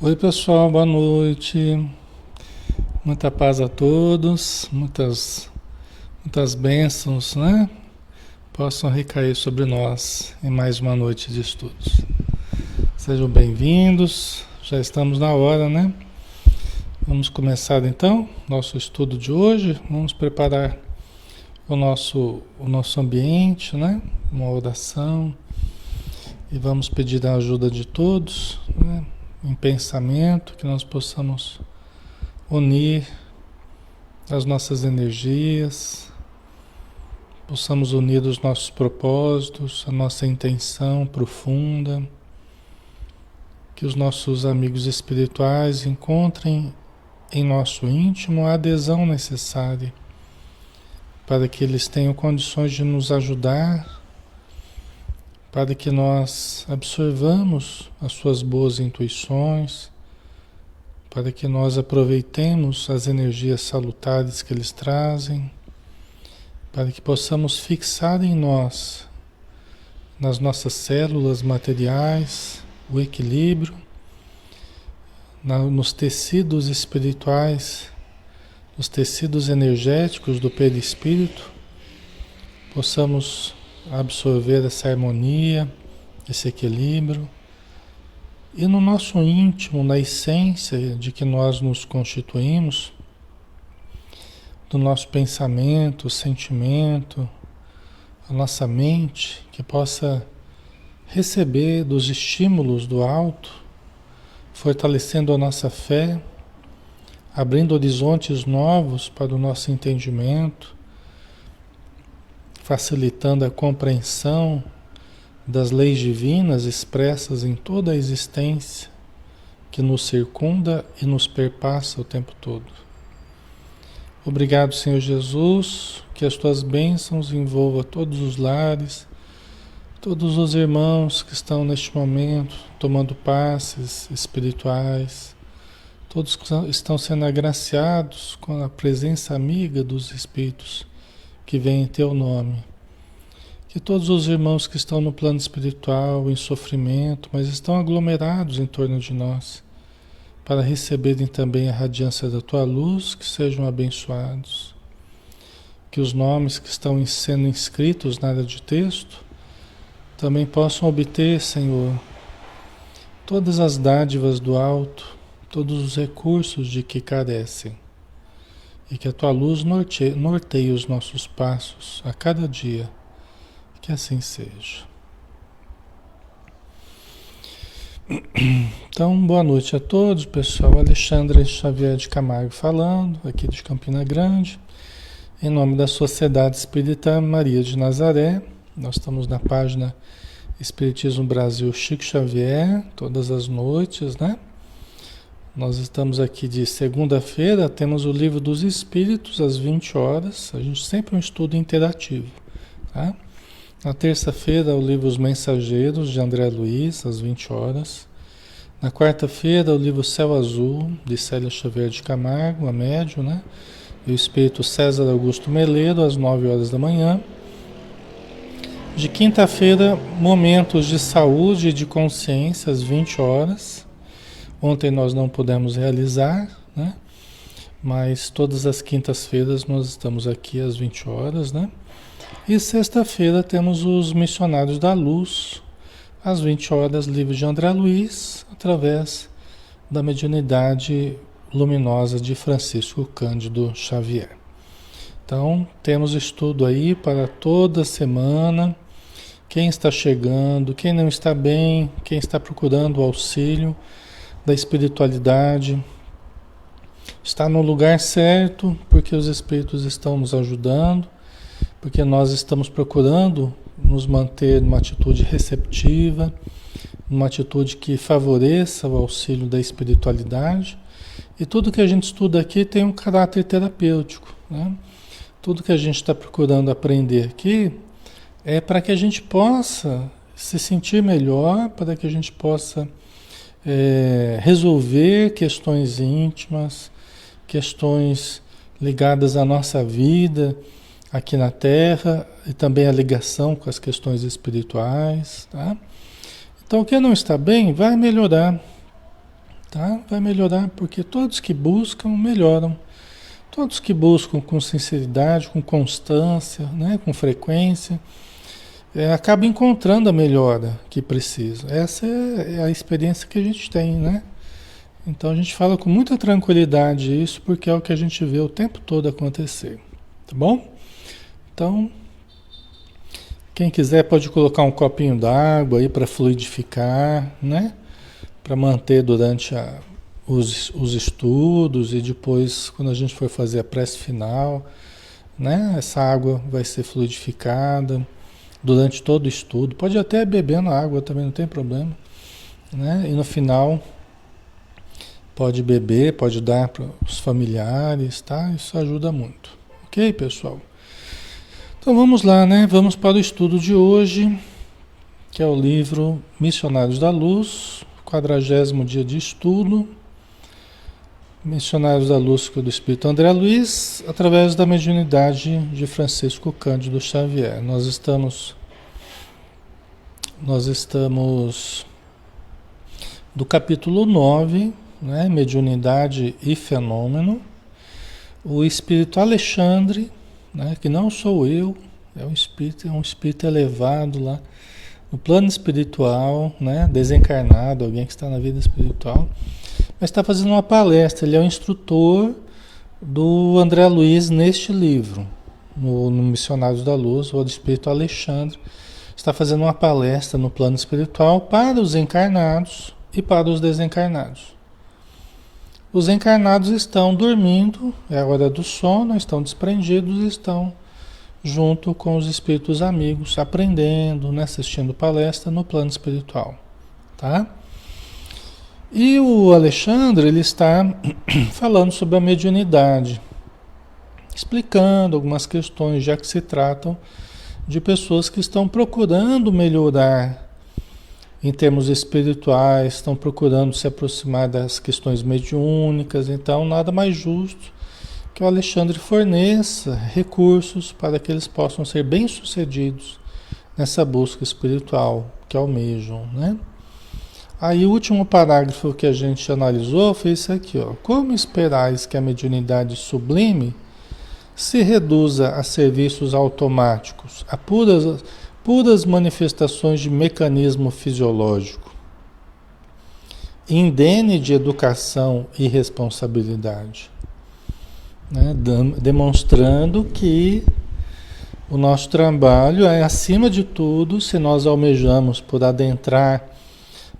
Oi, pessoal, boa noite. Muita paz a todos, muitas bênçãos, né? Possam recair sobre nós em mais uma noite de estudos. Sejam bem-vindos. Já estamos na hora, né? Vamos começar então nosso estudo de hoje. Vamos preparar o nosso ambiente, né? Uma oração e vamos pedir a ajuda de todos, né? Em pensamento, que nós possamos unir as nossas energias, possamos unir os nossos propósitos, a nossa intenção profunda, que os nossos amigos espirituais encontrem em nosso íntimo a adesão necessária para que eles tenham condições de nos ajudar, para que nós absorvamos as suas boas intuições, para que nós aproveitemos as energias salutares que eles trazem, para que possamos fixar em nós, nas nossas células materiais, o equilíbrio, nos tecidos espirituais, nos tecidos energéticos do perispírito, possamos absorver essa harmonia, esse equilíbrio, e no nosso íntimo, na essência de que nós nos constituímos, do nosso pensamento, sentimento, a nossa mente, que possa receber dos estímulos do alto, fortalecendo a nossa fé, abrindo horizontes novos para o nosso entendimento, facilitando a compreensão das leis divinas expressas em toda a existência que nos circunda e nos perpassa o tempo todo. Obrigado, Senhor Jesus, que as tuas bênçãos envolvam todos os lares, todos os irmãos que estão neste momento tomando passes espirituais, todos que estão sendo agraciados com a presença amiga dos Espíritos que vem em teu nome. Que todos os irmãos que estão no plano espiritual, em sofrimento, mas estão aglomerados em torno de nós, para receberem também a radiância da tua luz, que sejam abençoados. Que os nomes que estão sendo inscritos na área de texto também possam obter, Senhor, todas as dádivas do alto, todos os recursos de que carecem. E que a tua luz norteie os nossos passos a cada dia. Que assim seja. Então, boa noite a todos, pessoal. Alexandre Xavier de Camargo falando, aqui de Campina Grande, em nome da Sociedade Espírita Maria de Nazaré. Nós estamos na página Espiritismo Brasil Chico Xavier, todas as noites, né? Nós estamos aqui de segunda-feira, temos o Livro dos Espíritos, às 20 horas. A gente sempre um estudo interativo, tá? Na terça-feira, o livro Os Mensageiros, de André Luiz, às 20 horas. Na quarta-feira, o livro Céu Azul, de Célia Xavier de Camargo, a médium, né? E o espírito César Augusto Meleiro, às 9 horas da manhã. De quinta-feira, Momentos de Saúde e de Consciência, às 20 horas. Ontem nós não pudemos realizar, né? Mas todas as quintas-feiras nós estamos aqui às 20 horas, né? E sexta-feira temos os Missionários da Luz, às 20 horas, livro de André Luiz, através da mediunidade luminosa de Francisco Cândido Xavier. Então, temos estudo aí para toda semana. Quem está chegando, quem não está bem, quem está procurando o auxílio da espiritualidade, está no lugar certo, porque os Espíritos estão nos ajudando, porque nós estamos procurando nos manter numa atitude receptiva, numa atitude que favoreça o auxílio da espiritualidade. E tudo que a gente estuda aqui tem um caráter terapêutico, né? Tudo que a gente está procurando aprender aqui é para que a gente possa se sentir melhor, para que a gente possa resolver questões íntimas, questões ligadas à nossa vida aqui na Terra e também a ligação com as questões espirituais, tá? Então, quem não está bem vai melhorar, tá? Vai melhorar porque todos que buscam melhoram. Todos que buscam com sinceridade, com constância, né, com frequência, acabam encontrando a melhora que precisa. Essa é a experiência que a gente tem, né? Então a gente fala com muita tranquilidade isso, porque é o que a gente vê o tempo todo acontecer, tá bom? Então, quem quiser pode colocar um copinho d'água aí para fluidificar, né? Para manter durante os estudos e depois, quando a gente for fazer a prece final, né? Essa água vai ser fluidificada durante todo o estudo. Pode até beber na água também, não tem problema, né? E no final pode beber, pode dar para os familiares, tá? Isso ajuda muito. Ok, pessoal? Então vamos lá, né? Vamos para o estudo de hoje, que é o livro Missionários da Luz, 40º dia de estudo. Missionários da Luz do Espírito André Luiz, através da mediunidade de Francisco Cândido Xavier. Nós estamos do capítulo 9, né? Mediunidade e Fenômeno. O Espírito Alexandre, né? Que não sou eu, é um espírito elevado lá no plano espiritual, né? Desencarnado, alguém que está na vida espiritual. Mas está fazendo uma palestra, ele é o instrutor do André Luiz neste livro, no Missionários da Luz, o Espírito Alexandre, está fazendo uma palestra no plano espiritual para os encarnados e para os desencarnados. Os encarnados estão dormindo, é a hora do sono, estão desprendidos e estão junto com os espíritos amigos, aprendendo, né, assistindo palestra no plano espiritual, tá? E o Alexandre, ele está falando sobre a mediunidade, explicando algumas questões, já que se tratam de pessoas que estão procurando melhorar em termos espirituais, estão procurando se aproximar das questões mediúnicas, então nada mais justo que o Alexandre forneça recursos para que eles possam ser bem-sucedidos nessa busca espiritual que almejam, né? Aí o último parágrafo que a gente analisou foi isso aqui, ó. Como esperais que a mediunidade sublime se reduza a serviços automáticos, a puras manifestações de mecanismo fisiológico, indene de educação e responsabilidade, né? Demonstrando que o nosso trabalho é, acima de tudo, se nós almejamos por adentrar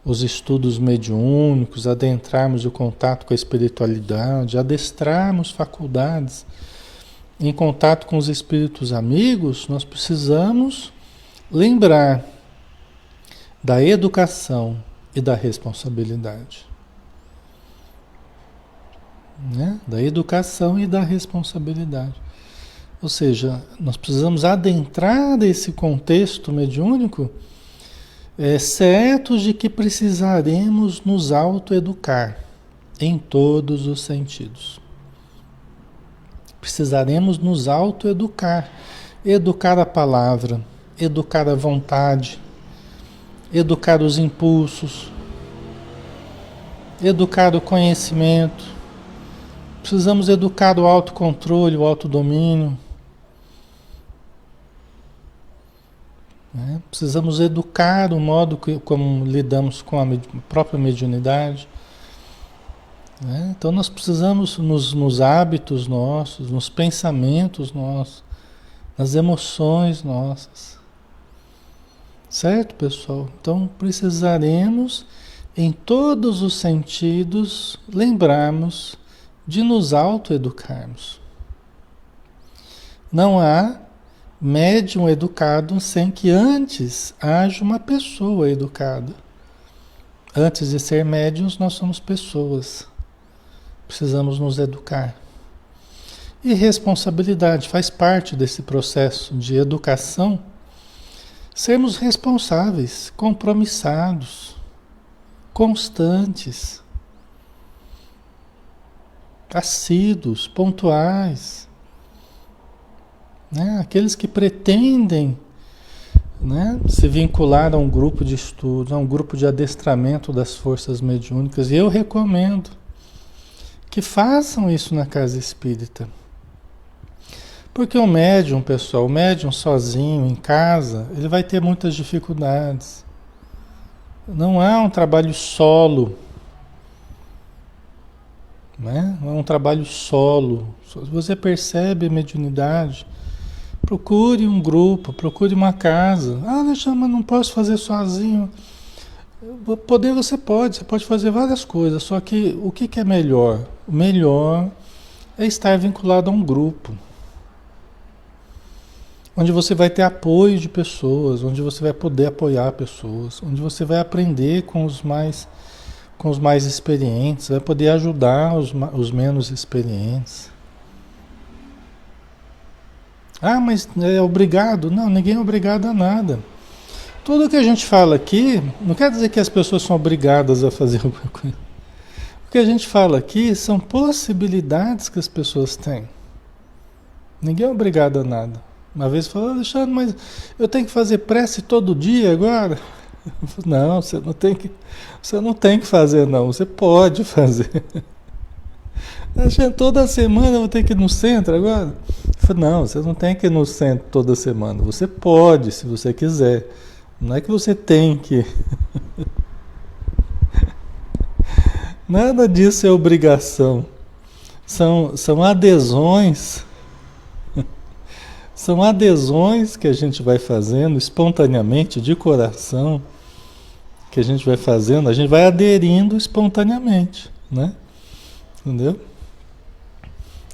os estudos mediúnicos, adentrarmos o contato com a espiritualidade, adestrarmos faculdades em contato com os espíritos amigos, nós precisamos lembrar da educação e da responsabilidade. Né? Da educação e da responsabilidade. Ou seja, nós precisamos adentrar esse contexto mediúnico, certos de que precisaremos nos autoeducar em todos os sentidos. Precisaremos nos autoeducar, educar a palavra, educar a vontade, educar os impulsos, educar o conhecimento. Precisamos educar o autocontrole, o autodomínio. Né? Precisamos educar o modo como lidamos com a própria mediunidade. Né? Então nós precisamos nos hábitos nossos, nos pensamentos nossos, nas emoções nossas. Certo, pessoal? Então precisaremos, em todos os sentidos, lembrarmos de nos autoeducarmos. Não há médium educado sem que antes haja uma pessoa educada. Antes de ser médiuns, nós somos pessoas. Precisamos nos educar. E responsabilidade faz parte desse processo de educação. Sermos responsáveis, compromissados, constantes, assíduos, pontuais. Né? Aqueles que pretendem né? Se vincular a um grupo de estudos, a um grupo de adestramento das forças mediúnicas. E eu recomendo que façam isso na casa espírita. Porque o médium, pessoal, o médium sozinho, em casa, ele vai ter muitas dificuldades. Não é um trabalho solo, né? Não é um trabalho solo. Você percebe a mediunidade, procure um grupo, procure uma casa. Ah, Alexandre, mas não posso fazer sozinho. Poder você pode fazer várias coisas, só que o que é melhor? O melhor é estar vinculado a um grupo, onde você vai ter apoio de pessoas, onde você vai poder apoiar pessoas, onde você vai aprender com os mais experientes, vai poder ajudar os menos experientes. Ah, mas é obrigado? Não, ninguém é obrigado a nada. Tudo que a gente fala aqui, não quer dizer que as pessoas são obrigadas a fazer alguma coisa. O que a gente fala aqui são possibilidades que as pessoas têm. Ninguém é obrigado a nada. Uma vez falou, Alexandre, mas eu tenho que fazer prece todo dia agora? Não, você não tem que fazer não, você pode fazer. Alexandre, toda semana eu vou ter que ir no centro agora? Eu falei, não, você não tem que ir no centro toda semana, você pode, se você quiser. Não é que você tem que. Nada disso é obrigação. São adesões. São adesões que a gente vai fazendo espontaneamente, de coração, que a gente vai fazendo, a gente vai aderindo espontaneamente, né? Entendeu?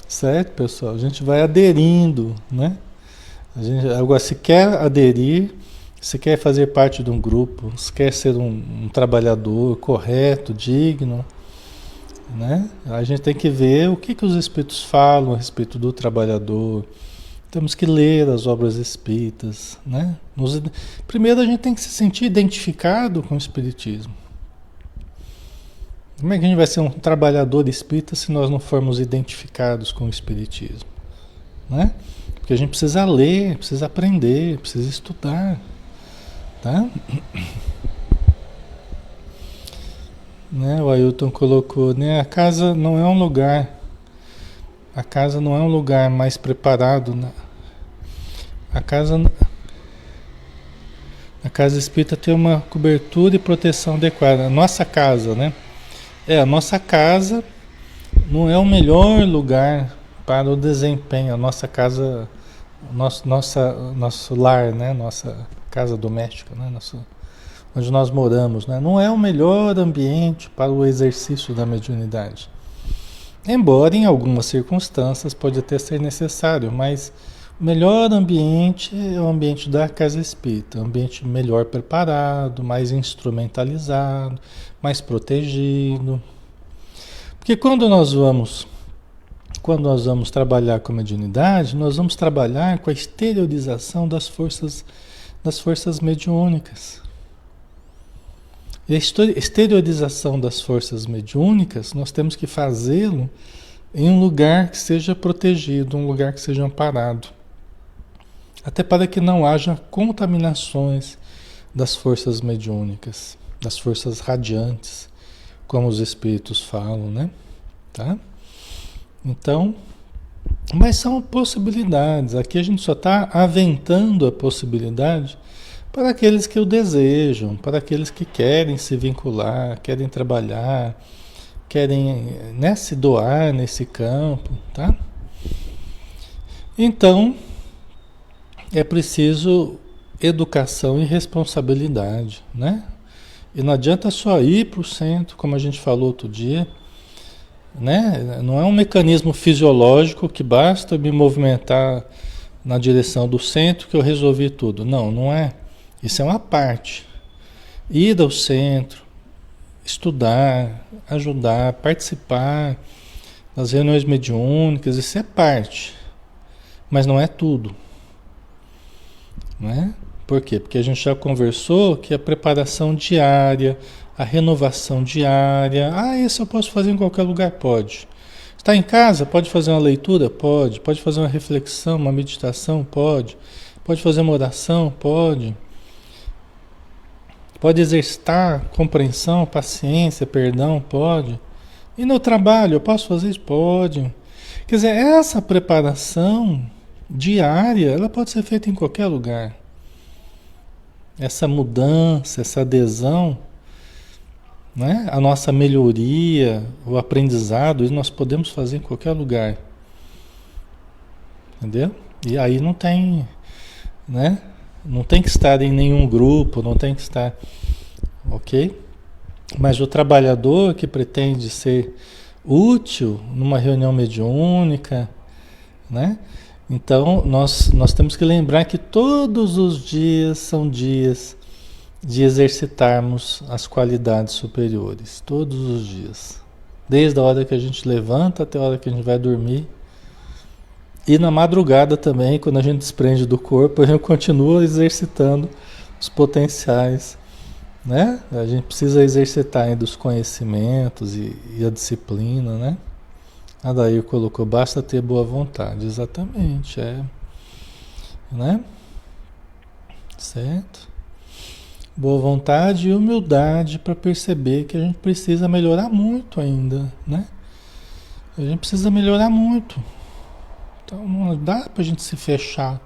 Certo, pessoal? A gente vai aderindo, né? Agora, se quer aderir, se quer fazer parte de um grupo, se quer ser um trabalhador correto, digno, né? A gente tem que ver o que os espíritos falam a respeito do trabalhador. Temos que ler as obras espíritas, né? Primeiro a gente tem que se sentir identificado com o espiritismo. Como é que a gente vai ser um trabalhador espírita se nós não formos identificados com o espiritismo, né? Porque a gente precisa ler, precisa aprender, precisa estudar, tá? Né? O Ailton colocou, né? A casa não é um lugar mais preparado, né? A casa espírita tem uma cobertura e proteção adequada. A nossa casa, né? A nossa casa não é o melhor lugar para o desempenho. A nossa casa, nosso lar, né? Nossa casa doméstica, né? Onde nós moramos, né? Não é o melhor ambiente para o exercício da mediunidade. Embora em algumas circunstâncias pode até ser necessário, mas o melhor ambiente é o ambiente da casa espírita, um ambiente melhor preparado, mais instrumentalizado, mais protegido. Porque quando nós vamos trabalhar com a mediunidade, nós vamos trabalhar com a exteriorização das forças mediúnicas. E a exteriorização das forças mediúnicas, nós temos que fazê-lo em um lugar que seja protegido, um lugar que seja amparado. Até para que não haja contaminações das forças mediúnicas, das forças radiantes, como os espíritos falam, né? Tá? Então, mas são possibilidades. Aqui a gente só está aventando a possibilidade para aqueles que o desejam, para aqueles que querem se vincular, querem trabalhar, querem, né, se doar nesse campo, tá? Então, é preciso educação e responsabilidade, né? E não adianta só ir para o centro, como a gente falou outro dia, né? Não é um mecanismo fisiológico que basta me movimentar na direção do centro que eu resolvi tudo. Não, não é. Isso é uma parte. Ir ao centro, estudar, ajudar, participar das reuniões mediúnicas, isso é parte. Mas não é tudo. Não é? Por quê? Porque a gente já conversou que a preparação diária, a renovação diária, isso eu posso fazer em qualquer lugar? Pode. Está em casa? Pode fazer uma leitura? Pode. Pode fazer uma reflexão, uma meditação? Pode. Pode fazer uma oração? Pode. Pode exercitar compreensão, paciência, perdão, pode. E no trabalho, eu posso fazer isso? Pode. Quer dizer, essa preparação diária, ela pode ser feita em qualquer lugar. Essa mudança, essa adesão, né? A nossa melhoria, o aprendizado, isso nós podemos fazer em qualquer lugar. Entendeu? E aí não tem, né? Não tem que estar em nenhum grupo, não tem que estar, ok? Mas o trabalhador que pretende ser útil numa reunião mediúnica, né? Então nós temos que lembrar que todos os dias são dias de exercitarmos as qualidades superiores, todos os dias. Desde a hora que a gente levanta até a hora que a gente vai dormir. E na madrugada também, quando a gente desprende do corpo, a gente continua exercitando os potenciais, né? A gente precisa exercitar ainda os conhecimentos e a disciplina, né? A Daí colocou, basta ter boa vontade. Exatamente, né? Certo? Boa vontade e humildade para perceber que a gente precisa melhorar muito ainda, né? A gente precisa melhorar muito. Então não dá para a gente se fechar.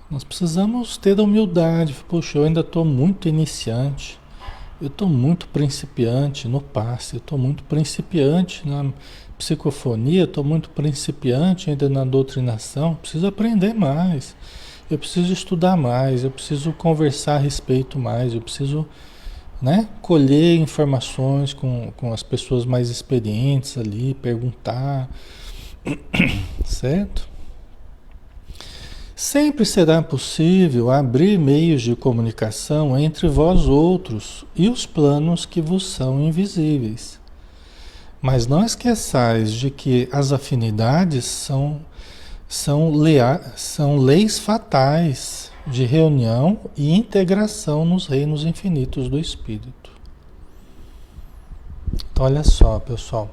Nós precisamos ter a humildade. Poxa, eu ainda estou muito iniciante. Eu estou muito principiante no passe. Eu estou muito principiante na psicofonia. Estou muito principiante ainda na doutrinação. Preciso aprender mais. Eu preciso estudar mais. Eu preciso conversar a respeito mais. Eu preciso, né, colher informações com as pessoas mais experientes ali. Perguntar. Certo? Sempre será possível abrir meios de comunicação entre vós outros e os planos que vos são invisíveis. Mas não esqueçais de que as afinidades são leis fatais de reunião e integração nos reinos infinitos do Espírito. Então, olha só, pessoal.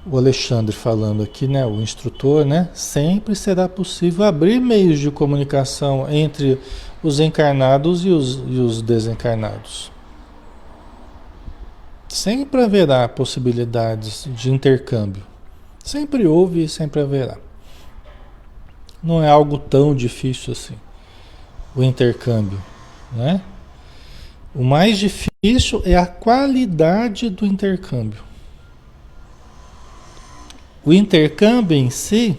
O Alexandre falando aqui, né, o instrutor, né, sempre será possível abrir meios de comunicação entre os encarnados e os desencarnados. Sempre haverá possibilidades de intercâmbio. Sempre houve e sempre haverá. Não é algo tão difícil assim, o intercâmbio, né? O mais difícil é a qualidade do intercâmbio. O intercâmbio em si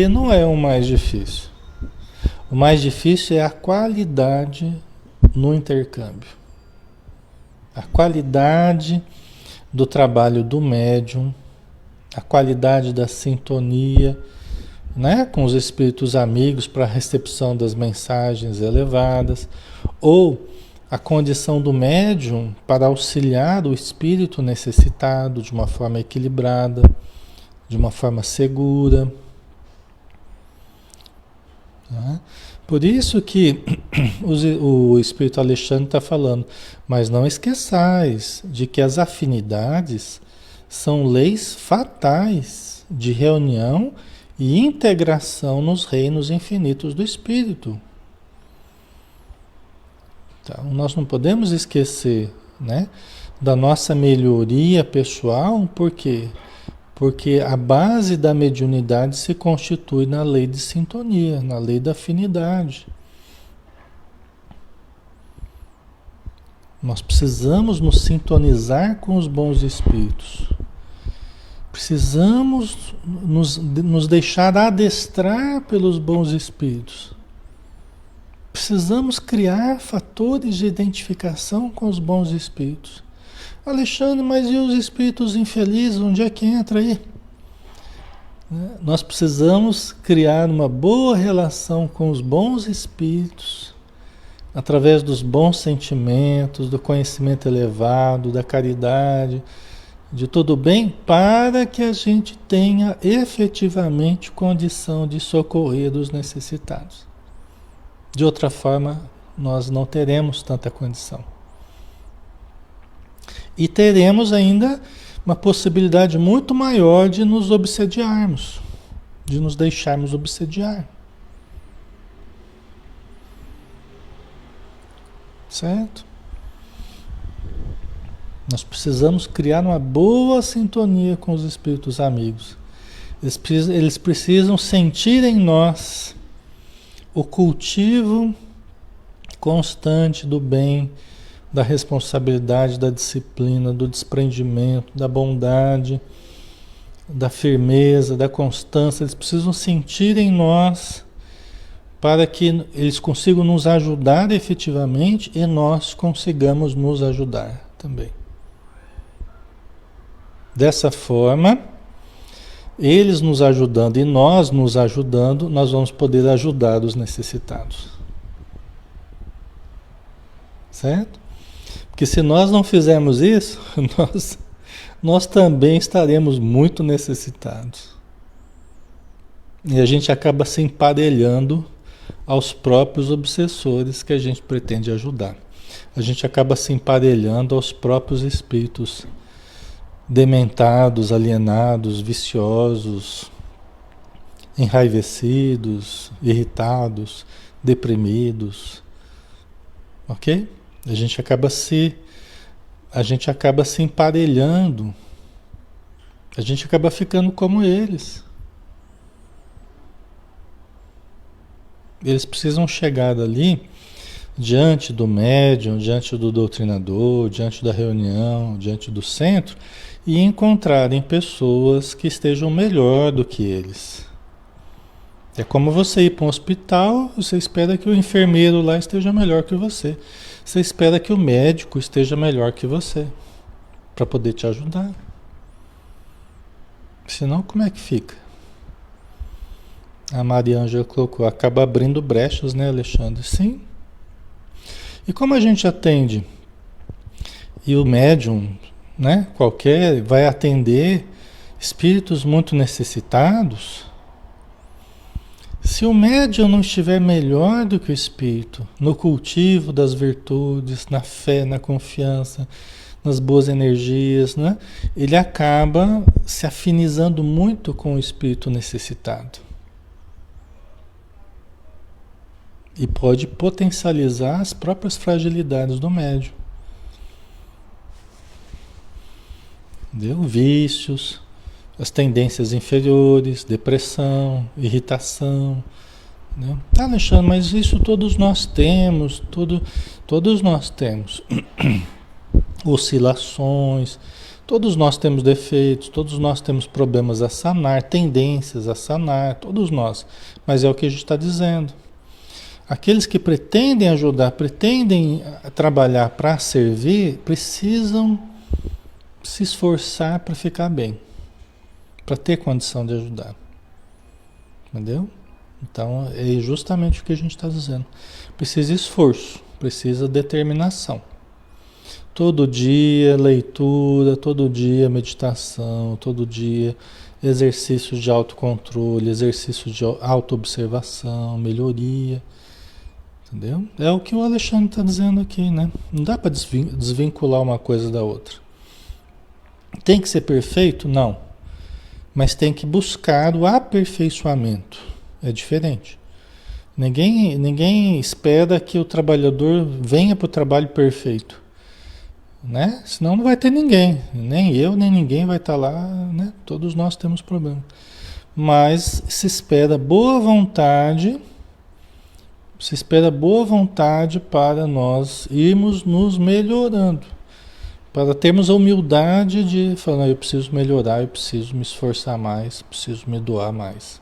não é o mais difícil. O mais difícil é a qualidade no intercâmbio. A qualidade do trabalho do médium, a qualidade da sintonia, né, com os espíritos amigos para a recepção das mensagens elevadas, ou a condição do médium para auxiliar o espírito necessitado de uma forma equilibrada, de uma forma segura. Tá? Por isso que o Espírito Alexandre está falando, mas não esqueçais de que as afinidades são leis fatais de reunião e integração nos reinos infinitos do Espírito. Então, nós não podemos esquecer, né, da nossa melhoria pessoal, por quê? Porque a base da mediunidade se constitui na lei de sintonia, na lei da afinidade. Nós precisamos nos sintonizar com os bons espíritos. Precisamos nos deixar adestrar pelos bons espíritos. Precisamos criar fatores de identificação com os bons espíritos. Alexandre, mas e os espíritos infelizes? Onde é que entra aí? Nós precisamos criar uma boa relação com os bons espíritos, através dos bons sentimentos, do conhecimento elevado, da caridade, de todo bem, para que a gente tenha efetivamente condição de socorrer os necessitados. De outra forma, nós não teremos tanta condição. E teremos ainda uma possibilidade muito maior de nos obsediarmos, de nos deixarmos obsediar. certo? Nós precisamos criar uma boa sintonia com os espíritos amigos. Eles precisam sentir em nós o cultivo constante do bem, da responsabilidade, da disciplina, do desprendimento, da bondade, da firmeza, da constância. Eles precisam sentir em nós para que eles consigam nos ajudar efetivamente e nós consigamos nos ajudar também. Dessa forma, eles nos ajudando e nós nos ajudando, nós vamos poder ajudar os necessitados. Certo? Porque se nós não fizermos isso, nós também estaremos muito necessitados. E a gente acaba se emparelhando aos próprios obsessores que a gente pretende ajudar. A gente acaba se emparelhando aos próprios espíritos dementados, alienados, viciosos, enraivecidos, irritados, deprimidos. Ok? A gente acaba se emparelhando, a gente acaba ficando como eles. Eles precisam chegar ali diante do médium, diante do doutrinador, diante da reunião, diante do centro e encontrarem pessoas que estejam melhor do que eles. É como você ir para um hospital, você espera que o enfermeiro lá esteja melhor que você. Você espera que o médico esteja melhor que você, para poder te ajudar. Senão, como é que fica? A Maria Ângela colocou, acaba abrindo brechas, né, Alexandre? Sim. E como a gente atende? E o médium, né, qualquer, vai atender espíritos muito necessitados. Se o médium não estiver melhor do que o espírito, no cultivo das virtudes, na fé, na confiança, nas boas energias, né, ele acaba se afinizando muito com o espírito necessitado. E pode potencializar as próprias fragilidades do médium. Entendeu? Vícios, as tendências inferiores, depressão, irritação. Né? Tá, Alexandre, mas isso todos nós temos, todos nós temos. Oscilações, todos nós temos defeitos, todos nós temos problemas a sanar, tendências a sanar, todos nós. Mas é o que a gente está dizendo. Aqueles que pretendem ajudar, pretendem trabalhar para servir, precisam se esforçar para ficar bem, para ter condição de ajudar. Entendeu? Então, é justamente o que a gente está dizendo. Precisa esforço, precisa determinação. Todo dia leitura, todo dia meditação, todo dia exercícios de autocontrole, exercícios de autoobservação, melhoria. Entendeu? É o que o Alexandre está dizendo aqui, né? Não dá para desvincular uma coisa da outra. Tem que ser perfeito? Não. Mas tem que buscar o aperfeiçoamento. É diferente. Ninguém espera que o trabalhador venha para o trabalho perfeito. Né? Senão não vai ter ninguém. Nem eu, nem ninguém vai estar lá. Né? Todos nós temos problema. Mas se espera boa vontade. Se espera boa vontade para nós irmos nos melhorando. Para termos a humildade de falar, eu preciso melhorar, eu preciso me esforçar mais, preciso me doar mais.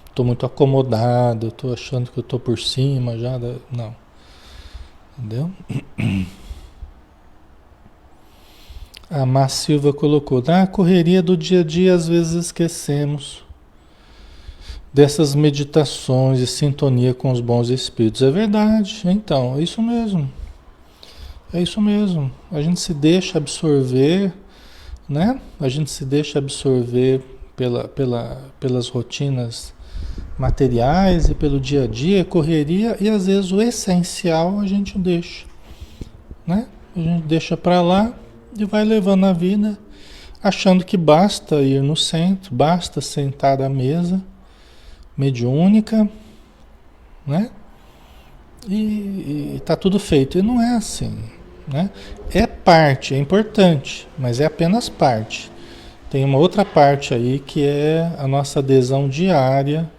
Estou muito acomodado, estou achando que eu estou por cima já. Não. Entendeu? A Má Silva colocou, na correria do dia a dia às vezes esquecemos dessas meditações e sintonia com os bons espíritos. É verdade, então, é isso mesmo. É isso mesmo. A gente se deixa absorver, né? A gente se deixa absorver pelas rotinas materiais e pelo dia a dia, correria, e às vezes o essencial a gente deixa, né? A gente deixa para lá e vai levando a vida, achando que basta ir no centro, basta sentar à mesa mediúnica, né? e tá tudo feito. E não é assim, né? É parte, é importante, mas é apenas parte. Tem uma outra parte aí que é a nossa adesão diária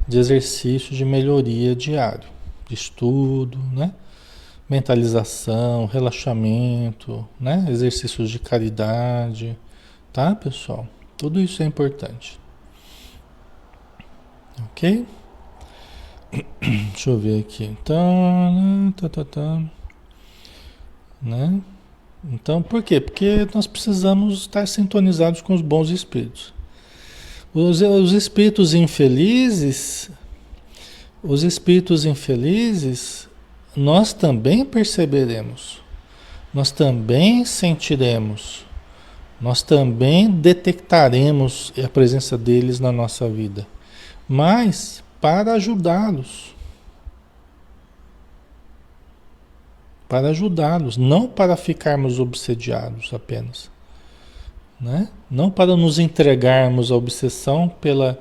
de exercício de melhoria diário, de estudo, né? Mentalização, relaxamento, né? Exercícios de caridade, tá, pessoal? Tudo isso é importante, ok? Deixa eu ver aqui. Então, né? Então, por quê? Porque nós precisamos estar sintonizados com os bons espíritos. Os espíritos infelizes, os espíritos infelizes, nós também perceberemos, nós também sentiremos, nós também detectaremos a presença deles na nossa vida, mas para ajudá-los, não para ficarmos obsediados apenas, né? Não para nos entregarmos à obsessão pela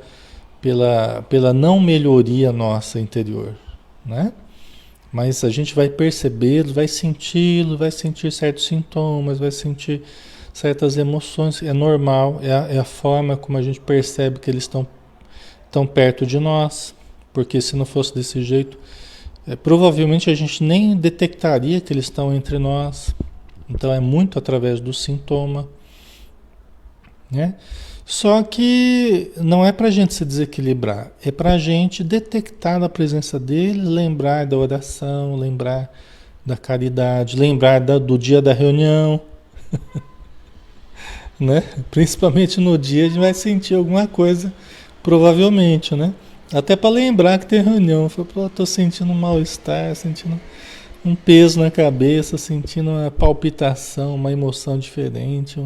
não melhoria nossa interior, né? Mas a gente vai percebê-lo, vai sentir certos sintomas, vai sentir certas emoções, é normal, é a forma como a gente percebe que eles estão tão perto de nós, porque se não fosse desse jeito, provavelmente a gente nem detectaria que eles estão entre nós. Então é muito através do sintoma, né? Só que não é para a gente se desequilibrar, é para a gente detectar a presença deles, lembrar da oração, lembrar da caridade, lembrar do dia da reunião, né? Principalmente no dia a gente vai sentir alguma coisa, provavelmente, né? Até para lembrar que tem reunião. Eu tô sentindo um mal-estar, sentindo um peso na cabeça, sentindo uma palpitação, uma emoção diferente,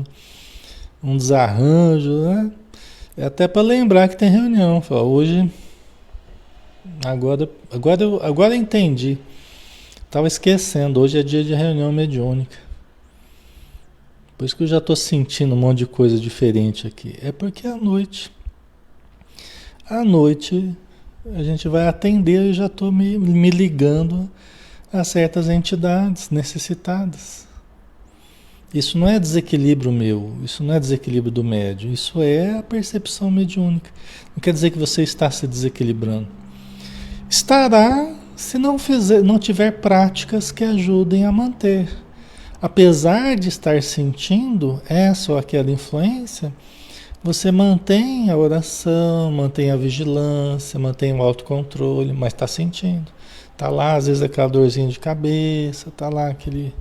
um desarranjo, né? É até para lembrar que tem reunião. Fala, hoje, agora eu entendi. Tava esquecendo, hoje é dia de reunião mediúnica. Por isso que eu já estou sentindo um monte de coisa diferente aqui. É porque é à noite a gente vai atender e já estou me ligando a certas entidades necessitadas. Isso não é desequilíbrio meu, isso não é desequilíbrio do médium, isso é a percepção mediúnica. Não quer dizer que você está se desequilibrando. Estará se não tiver práticas que ajudem a manter. Apesar de estar sentindo essa ou aquela influência, você mantém a oração, mantém a vigilância, mantém o autocontrole, mas está sentindo. Está lá, às vezes, aquela dorzinha de cabeça, está lá aquele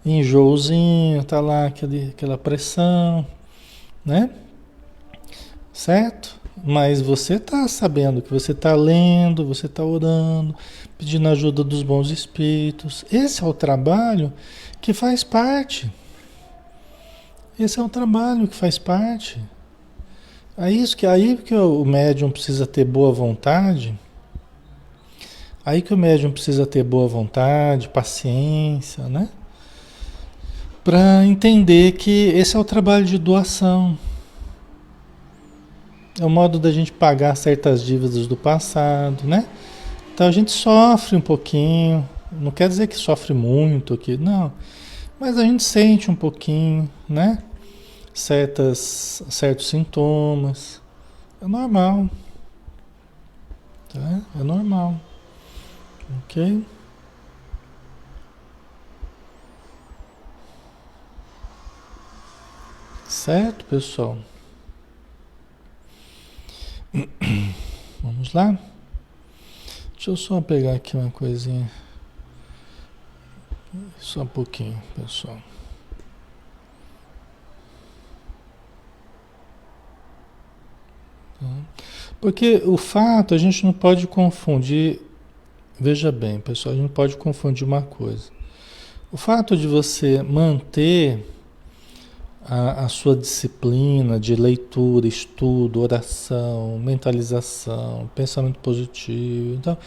enjoozinho, está lá aquela pressão, né? Certo? Mas você está sabendo que você está lendo, você está orando, pedindo ajuda dos bons espíritos. Esse é o trabalho que faz parte. Esse é um trabalho que faz parte. Aí que o médium precisa ter boa vontade. Aí que o médium precisa ter boa vontade, paciência, né? Para entender que esse é o trabalho de doação. É o modo da gente pagar certas dívidas do passado, né? Então a gente sofre um pouquinho, não quer dizer que sofre muito aqui, não. Mas a gente sente um pouquinho, né? Certos sintomas. É normal, tá? É normal, ok? Certo, pessoal? Vamos lá? Deixa eu só pegar aqui uma coisinha. Só um pouquinho, pessoal. Porque o fato, a gente não pode confundir. Veja bem, pessoal, a gente não pode confundir uma coisa. O fato de você manter a sua disciplina de leitura, estudo, oração, mentalização, pensamento positivo, então,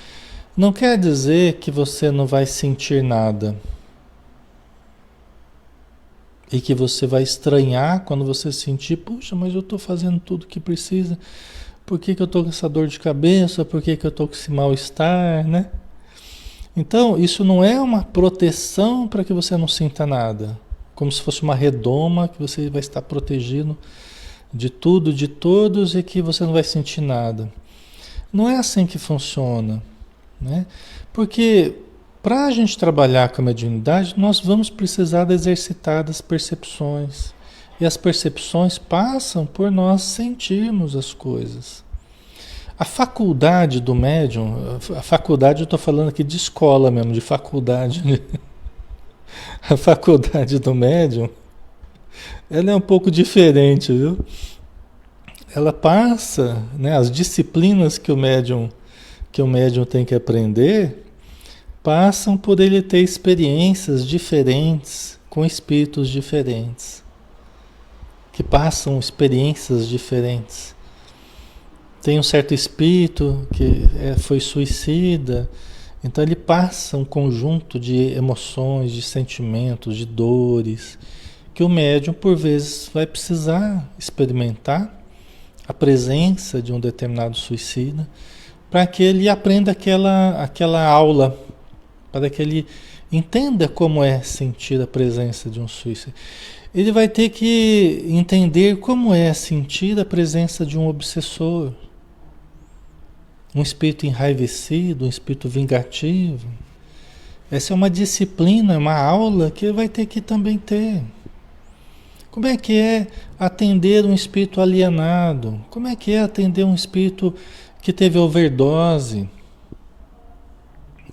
não quer dizer que você não vai sentir nada. E que você vai estranhar quando você sentir, puxa, mas eu estou fazendo tudo o que precisa. Por que eu estou com essa dor de cabeça? Por que eu estou com esse mal-estar, né? Então, isso não é uma proteção para que você não sinta nada, como se fosse uma redoma que você vai estar protegido de tudo, de todos e que você não vai sentir nada. Não é assim que funciona, né? Porque para a gente trabalhar com a mediunidade, nós vamos precisar de exercitar das percepções. E as percepções passam por nós sentirmos as coisas. A faculdade do médium, a faculdade eu estou falando aqui de escola mesmo, de faculdade. A faculdade do médium, ela é um pouco diferente, viu? Ela passa, né, as disciplinas que o médium tem que aprender, passam por ele ter experiências diferentes com espíritos diferentes, que passam experiências diferentes. Tem um certo espírito que foi suicida, então ele passa um conjunto de emoções, de sentimentos, de dores, que o médium por vezes vai precisar experimentar a presença de um determinado suicida, para que ele aprenda aquela aula, para que ele entenda como é sentir a presença de um suicida. Ele vai ter que entender como é sentir a presença de um obsessor, um espírito enraivecido, um espírito vingativo. Essa é uma disciplina, uma aula que ele vai ter que também ter. Como é que é atender um espírito alienado? Como é que é atender um espírito que teve overdose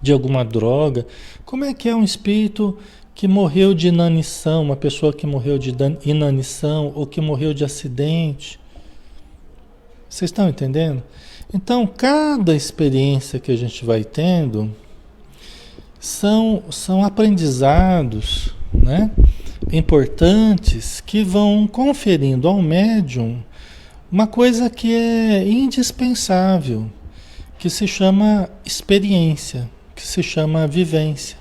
de alguma droga? Como é que é um espírito que morreu de inanição, uma pessoa que morreu de inanição ou que morreu de acidente? Vocês estão entendendo? Então, cada experiência que a gente vai tendo são aprendizados, né, importantes que vão conferindo ao médium uma coisa que é indispensável, que se chama experiência, que se chama vivência.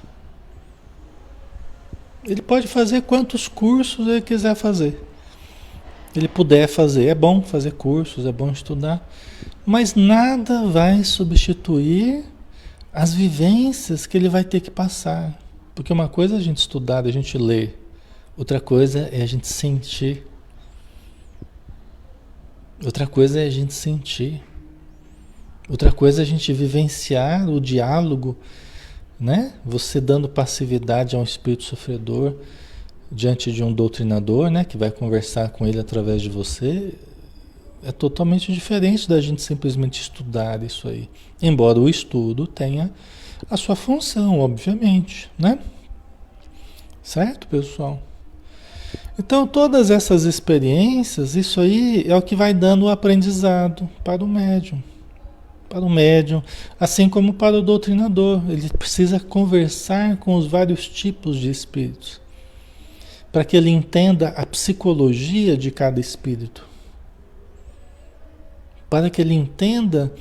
Ele pode fazer quantos cursos ele quiser fazer. Ele puder fazer, é bom fazer cursos, é bom estudar, mas nada vai substituir as vivências que ele vai ter que passar. Porque uma coisa é a gente estudar, a gente ler, outra coisa é a gente sentir. Outra coisa é a gente sentir. Outra coisa é a gente vivenciar o diálogo, né? Você dando passividade a um espírito sofredor diante de um doutrinador, né, que vai conversar com ele através de você, é totalmente diferente da gente simplesmente estudar isso aí. Embora o estudo tenha a sua função, obviamente, né? Certo, pessoal? Então, todas essas experiências, isso aí é o que vai dando o aprendizado para o médium. Para o médium, assim como para o doutrinador. Ele precisa conversar com os vários tipos de espíritos, para que ele entenda a psicologia de cada espírito, para que ele entenda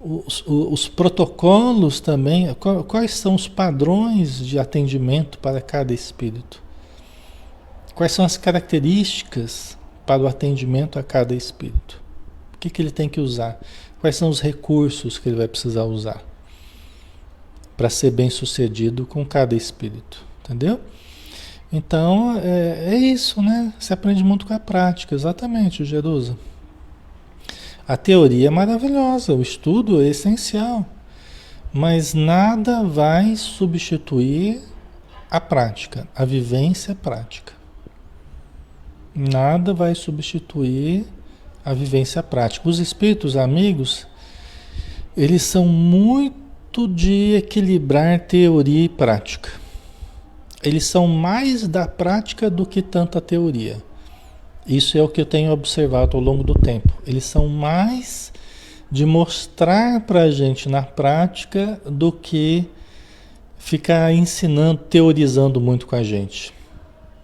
os protocolos também, quais são os padrões de atendimento para cada espírito, quais são as características para o atendimento a cada espírito, o que ele tem que usar, quais são os recursos que ele vai precisar usar para ser bem sucedido com cada espírito, entendeu? Então, é isso, né? Se aprende muito com a prática, exatamente, Jerusa. A teoria é maravilhosa, o estudo é essencial, mas nada vai substituir a prática, a vivência prática. Nada vai substituir a vivência prática. Os espíritos amigos, eles são muito de equilibrar teoria e prática. Eles são mais da prática do que tanta teoria. Isso é o que eu tenho observado ao longo do tempo. Eles são mais de mostrar para a gente na prática do que ficar ensinando, teorizando muito com a gente.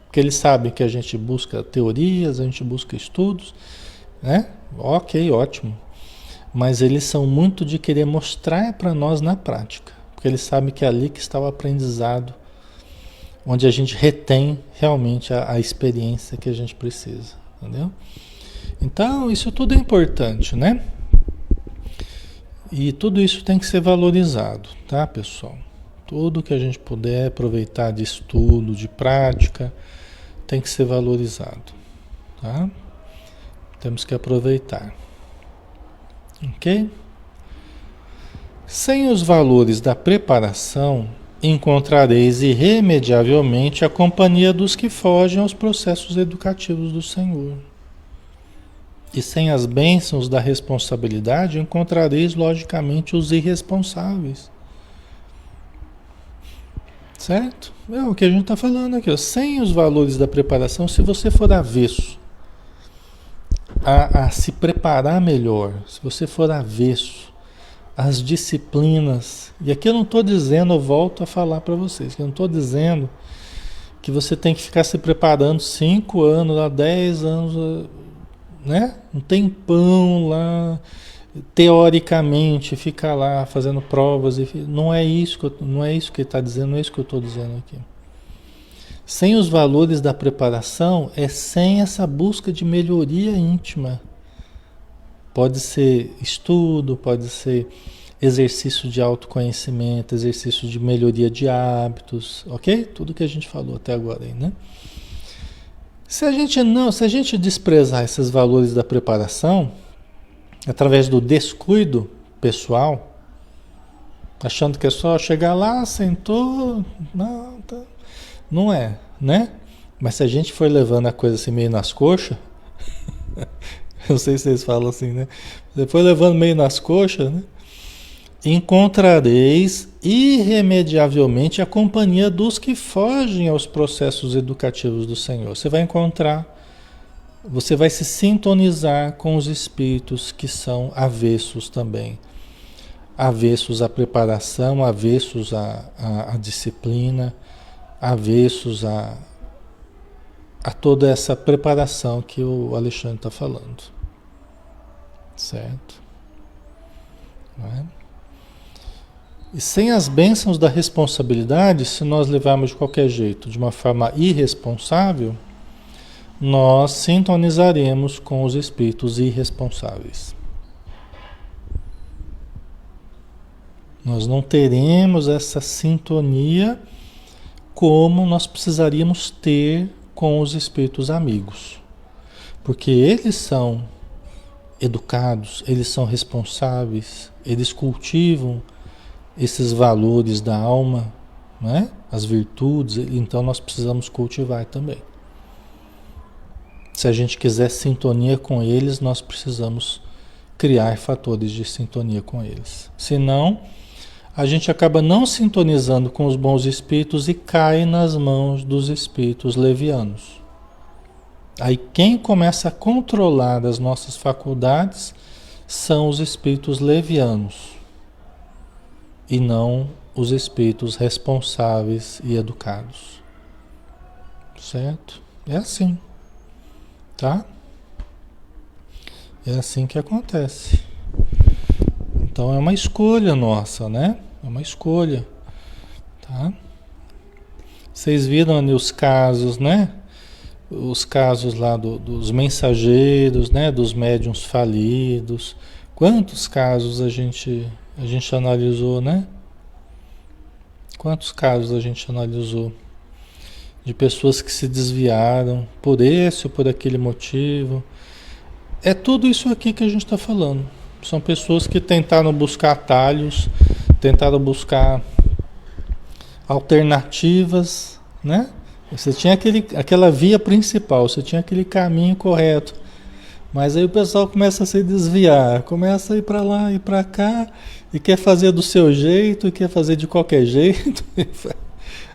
Porque eles sabem que a gente busca teorias, a gente busca estudos, né? Ok, ótimo. Mas eles são muito de querer mostrar para nós na prática. Porque eles sabem que é ali que está o aprendizado, onde a gente retém realmente a experiência que a gente precisa, entendeu? Então, isso tudo é importante, né? E tudo isso tem que ser valorizado, tá, pessoal? Tudo que a gente puder aproveitar de estudo, de prática, tem que ser valorizado, tá? Temos que aproveitar, ok? Sem os valores da preparação, encontrareis irremediavelmente a companhia dos que fogem aos processos educativos do Senhor. E sem as bênçãos da responsabilidade, encontrareis logicamente os irresponsáveis. Certo? É o que a gente está falando aqui. Ó. Sem os valores da preparação, se você for avesso a se preparar melhor, se você for avesso às disciplinas, e aqui eu não estou dizendo, eu volto a falar para vocês, que eu não estou dizendo que você tem que ficar se preparando 5 anos, 10 anos, né? Um tempão lá, teoricamente, ficar lá fazendo provas. Não é isso que ele está dizendo, não é isso que eu estou dizendo aqui. Sem os valores da preparação, é sem essa busca de melhoria íntima. Pode ser estudo, pode ser exercício de autoconhecimento, exercício de melhoria de hábitos, ok? Tudo que a gente falou até agora aí, né? Se a gente desprezar esses valores da preparação, através do descuido pessoal, achando que é só chegar lá, sentou, não, tá, não é, né? Mas se a gente for levando a coisa assim meio nas coxas, não sei se vocês falam assim, né? Você for levando meio nas coxas, né? Encontrareis irremediavelmente a companhia dos que fogem aos processos educativos do Senhor. Você vai encontrar, você vai se sintonizar com os espíritos que são avessos também. Avessos à preparação, avessos à disciplina, avessos a toda essa preparação que o Alexandre está falando. Certo? Não é? E sem as bênçãos da responsabilidade, se nós levarmos de qualquer jeito, de uma forma irresponsável, nós sintonizaremos com os espíritos irresponsáveis. Nós não teremos essa sintonia como nós precisaríamos ter com os espíritos amigos. Porque eles são educados, eles são responsáveis, eles cultivam esses valores da alma, né? As virtudes, então nós precisamos cultivar também. Se a gente quiser sintonia com eles, nós precisamos criar fatores de sintonia com eles. Senão, a gente acaba não sintonizando com os bons espíritos e cai nas mãos dos espíritos levianos. Aí quem começa a controlar as nossas faculdades são os espíritos levianos e não os espíritos responsáveis e educados. Certo? É assim. Tá? É assim que acontece. Então é uma escolha nossa, né? É uma escolha. Tá? Vocês viram ali os casos, né? Os casos lá dos mensageiros, né? Dos médiuns falidos. Quantos casos a gente analisou, né? Quantos casos a gente analisou de pessoas que se desviaram por esse ou por aquele motivo? É tudo isso aqui que a gente está falando. São pessoas que tentaram buscar atalhos, tentaram buscar alternativas, né? Você tinha aquela via principal, você tinha aquele caminho correto. Mas aí o pessoal começa a se desviar, começa a ir para lá e para cá, e quer fazer do seu jeito, e quer fazer de qualquer jeito.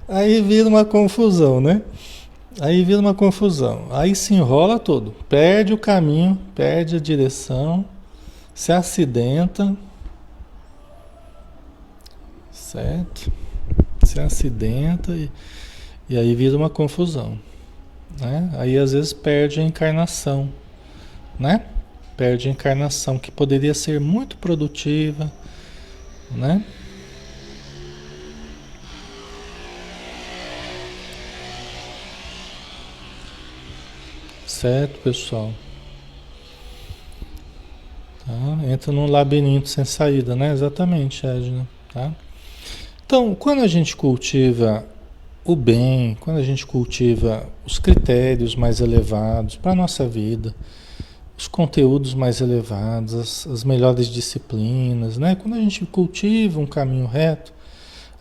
Aí vira uma confusão, né? Aí vira uma confusão. Aí se enrola todo, perde o caminho, perde a direção, se acidenta, certo? Se acidenta e aí vira uma confusão, né? Aí às vezes perde a encarnação, né? Perde a encarnação que poderia ser muito produtiva, né? Certo, pessoal? Tá? Entra num labirinto sem saída, né? Exatamente, Edna, tá? Então, quando a gente cultiva o bem, quando a gente cultiva os critérios mais elevados para a nossa vida, os conteúdos mais elevados, as melhores disciplinas, né? Quando a gente cultiva um caminho reto,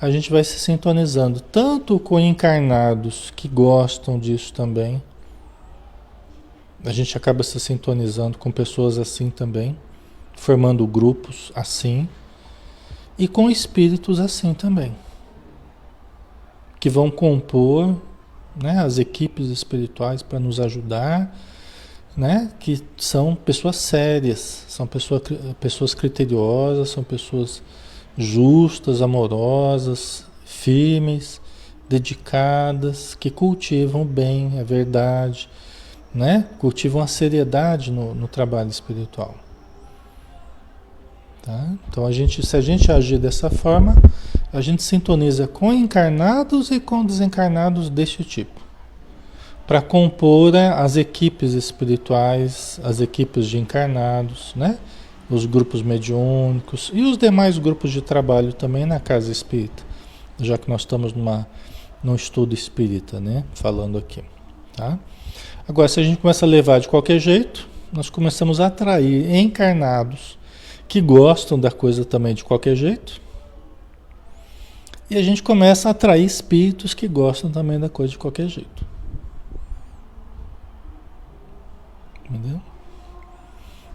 a gente vai se sintonizando tanto com encarnados que gostam disso também. A gente acaba se sintonizando com pessoas assim também, formando grupos assim, e com espíritos assim também, que vão compor, né, as equipes espirituais para nos ajudar, né, que são pessoas sérias, são pessoas criteriosas, são pessoas justas, amorosas, firmes, dedicadas, que cultivam o bem, a verdade, né? Cultivam a seriedade no trabalho espiritual. Tá? Então, se a gente agir dessa forma, a gente sintoniza com encarnados e com desencarnados deste tipo, para compor, né, as equipes espirituais, as equipes de encarnados, né? Os grupos mediúnicos e os demais grupos de trabalho também na casa espírita, já que nós estamos num estudo espírita, né? Falando aqui, tá? Agora, se a gente começa a levar de qualquer jeito, nós começamos a atrair encarnados que gostam da coisa também de qualquer jeito, e a gente começa a atrair espíritos que gostam também da coisa de qualquer jeito. Entendeu?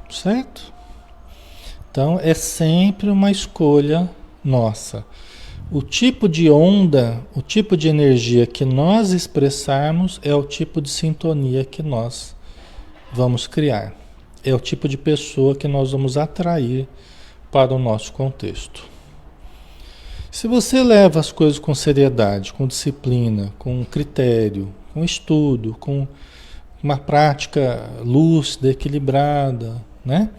Certo? Então, é sempre uma escolha nossa. O tipo de onda, o tipo de energia que nós expressarmos é o tipo de sintonia que nós vamos criar. É o tipo de pessoa que nós vamos atrair para o nosso contexto. Se você leva as coisas com seriedade, com disciplina, com critério, com estudo, com uma prática lúcida, equilibrada, né?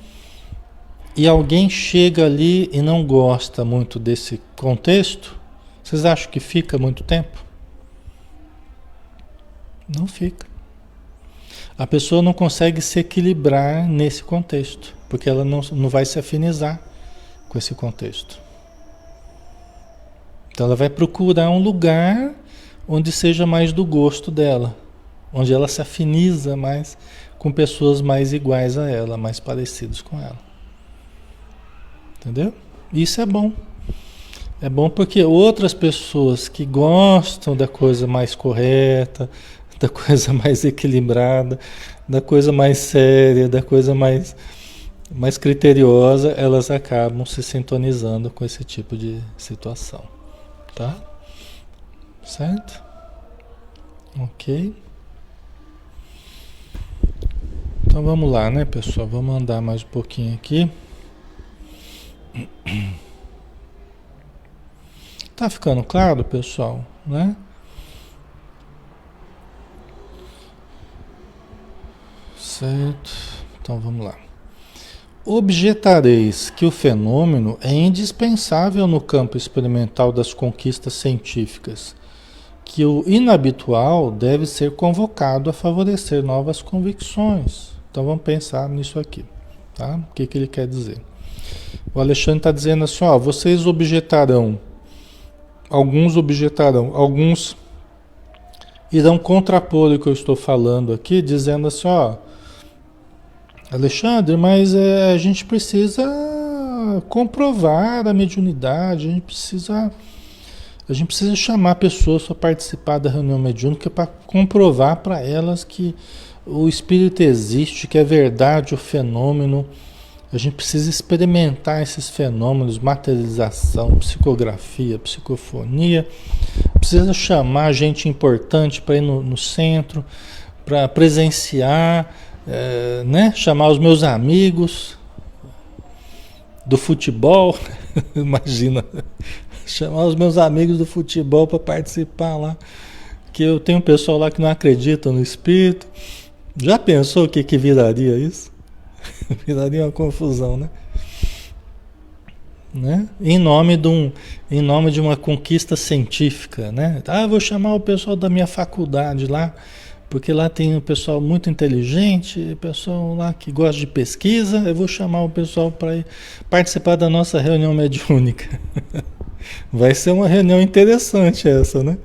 E alguém chega ali e não gosta muito desse contexto, vocês acham que fica muito tempo? Não fica. A pessoa não consegue se equilibrar nesse contexto, porque ela não vai se afinizar com esse contexto. Então ela vai procurar um lugar onde seja mais do gosto dela, onde ela se afiniza mais com pessoas mais iguais a ela, mais parecidas com ela. Entendeu? Isso é bom. É bom porque outras pessoas que gostam da coisa mais correta, da coisa mais equilibrada, da coisa mais séria, da coisa mais criteriosa, elas acabam se sintonizando com esse tipo de situação. Tá? Certo? Ok. Então vamos lá, né, pessoal? Vamos andar mais um pouquinho aqui. Tá ficando claro, pessoal, né? Certo. Então vamos lá. Objetareis que o fenômeno é indispensável no campo experimental das conquistas científicas, que o inabitual deve ser convocado a favorecer novas convicções. Então vamos pensar nisso aqui, tá? O que ele quer dizer? O Alexandre está dizendo assim, ó, vocês objetarão, alguns irão contrapor o que eu estou falando aqui, dizendo assim, ó, Alexandre, mas a gente precisa comprovar a mediunidade, a gente precisa chamar pessoas para participar da reunião mediúnica para comprovar para elas que o espírito existe, que é verdade o fenômeno. A gente precisa experimentar esses fenômenos, materialização, psicografia, psicofonia. Precisa chamar gente importante para ir no centro, para presenciar, né? Chamar os meus amigos do futebol. Imagina, chamar os meus amigos do futebol para participar lá. Que eu tenho um pessoal lá que não acredita no espírito. Já pensou o que viraria isso? Viraria uma confusão, né? Em nome de uma conquista científica, né? Ah, eu vou chamar o pessoal da minha faculdade lá, porque lá tem um pessoal muito inteligente, pessoal lá que gosta de pesquisa, eu vou chamar o pessoal para participar da nossa reunião mediúnica. Vai ser uma reunião interessante essa, né?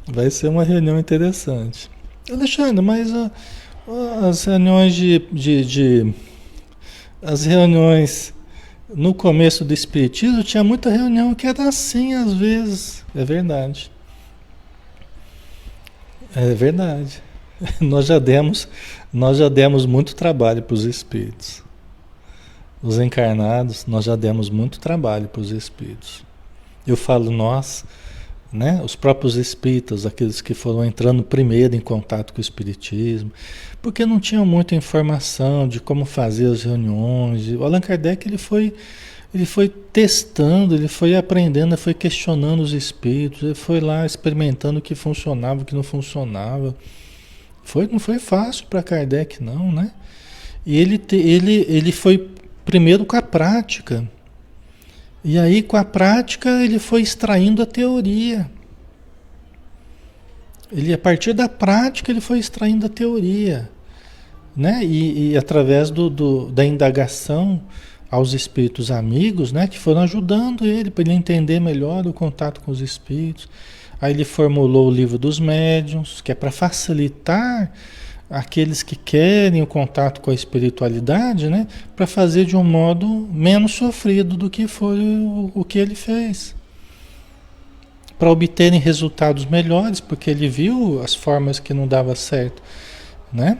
Vai ser uma reunião interessante. Alexandre, mas as reuniões as reuniões no começo do Espiritismo tinha muita reunião que era assim às vezes. É verdade. É verdade. Nós já demos muito trabalho para os espíritos. Os encarnados, nós já demos muito trabalho para os espíritos. Eu falo nós, né? Os próprios espíritas, aqueles que foram entrando primeiro em contato com o espiritismo, porque não tinham muita informação de como fazer as reuniões. O Allan Kardec ele foi testando, ele foi aprendendo, ele foi questionando os espíritos, ele foi lá experimentando o que funcionava, o que não funcionava. Não foi fácil para Kardec, não, né? E ele foi primeiro com a prática. E aí, com a prática, ele foi extraindo a teoria. A partir da prática, ele foi extraindo a teoria, né? E através da indagação aos espíritos amigos, né? Que foram ajudando ele, para ele entender melhor o contato com os espíritos. Aí ele formulou o livro dos médiuns, que é para facilitar aqueles que querem o contato com a espiritualidade, né? Para fazer de um modo menos sofrido do que foi o que ele fez. Para obterem resultados melhores, porque ele viu as formas que não dava certo, né?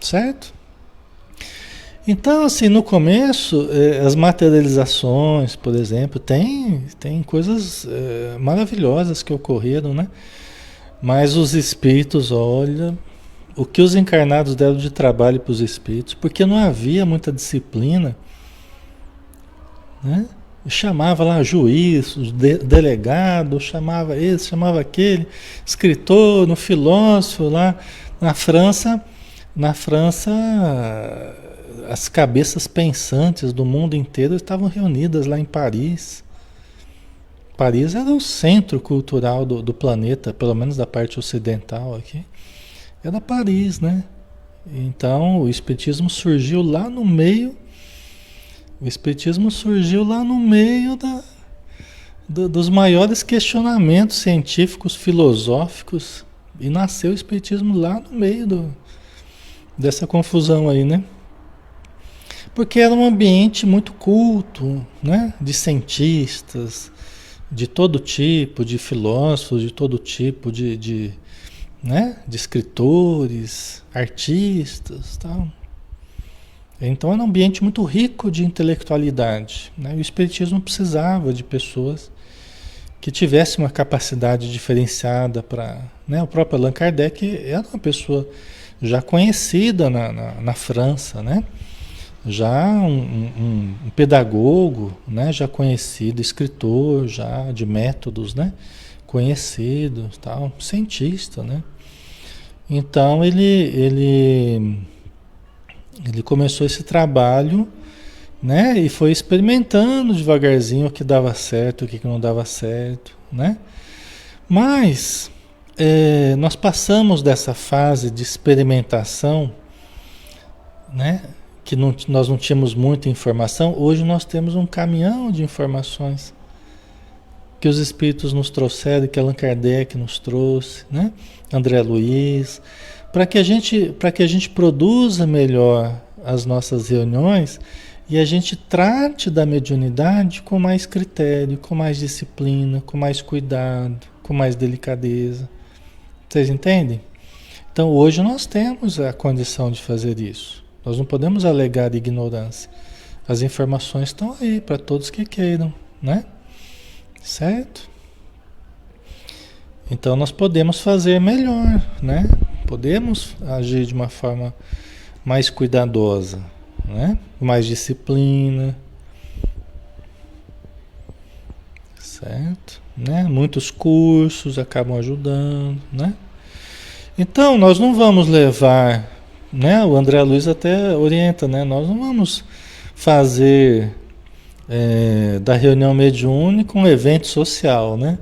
Certo? Então, assim, no começo, as materializações, por exemplo, tem coisas maravilhosas que ocorreram, né? Mas os espíritos, olha, o que os encarnados deram de trabalho para os espíritos, porque não havia muita disciplina, né? Chamava lá juiz, delegado, chamava esse, chamava aquele, escritor, no filósofo lá na França, as cabeças pensantes do mundo inteiro estavam reunidas lá em Paris. Paris era o centro cultural do planeta, pelo menos da parte ocidental aqui. Era Paris, né? Então o Espiritismo surgiu lá no meio. O Espiritismo surgiu lá no meio dos maiores questionamentos científicos, filosóficos, e nasceu o Espiritismo lá no meio dessa confusão aí, né? Porque era um ambiente muito culto, né? De cientistas, de todo tipo, de filósofos, de todo tipo, né? De escritores, artistas, tal. Então era um ambiente muito rico de intelectualidade, né? E o Espiritismo precisava de pessoas que tivessem uma capacidade diferenciada para, né? O próprio Allan Kardec era uma pessoa já conhecida na França, né? Já um pedagogo, né? Já conhecido, escritor, já de métodos, né? Conhecido, tal, cientista, né? Então ele começou esse trabalho, né? E foi experimentando devagarzinho o que dava certo, o que não dava certo, né? Mas nós passamos dessa fase de experimentação, né? Que nós não tínhamos muita informação. Hoje nós temos um caminhão de informações que os espíritos nos trouxeram, que Allan Kardec nos trouxe, né? André Luiz, para que a gente produza melhor as nossas reuniões e a gente trate da mediunidade com mais critério, com mais disciplina, com mais cuidado, com mais delicadeza. Vocês entendem? Então hoje nós temos a condição de fazer isso. Nós não podemos alegar ignorância. As informações estão aí para todos que queiram, né? Certo? Então nós podemos fazer melhor, né? Podemos agir de uma forma mais cuidadosa, né? Mais disciplina, certo? Né? Muitos cursos acabam ajudando, né? Então nós não vamos levar, né? O André Luiz até orienta, né? Nós não vamos fazer da reunião mediúnica um evento social, né?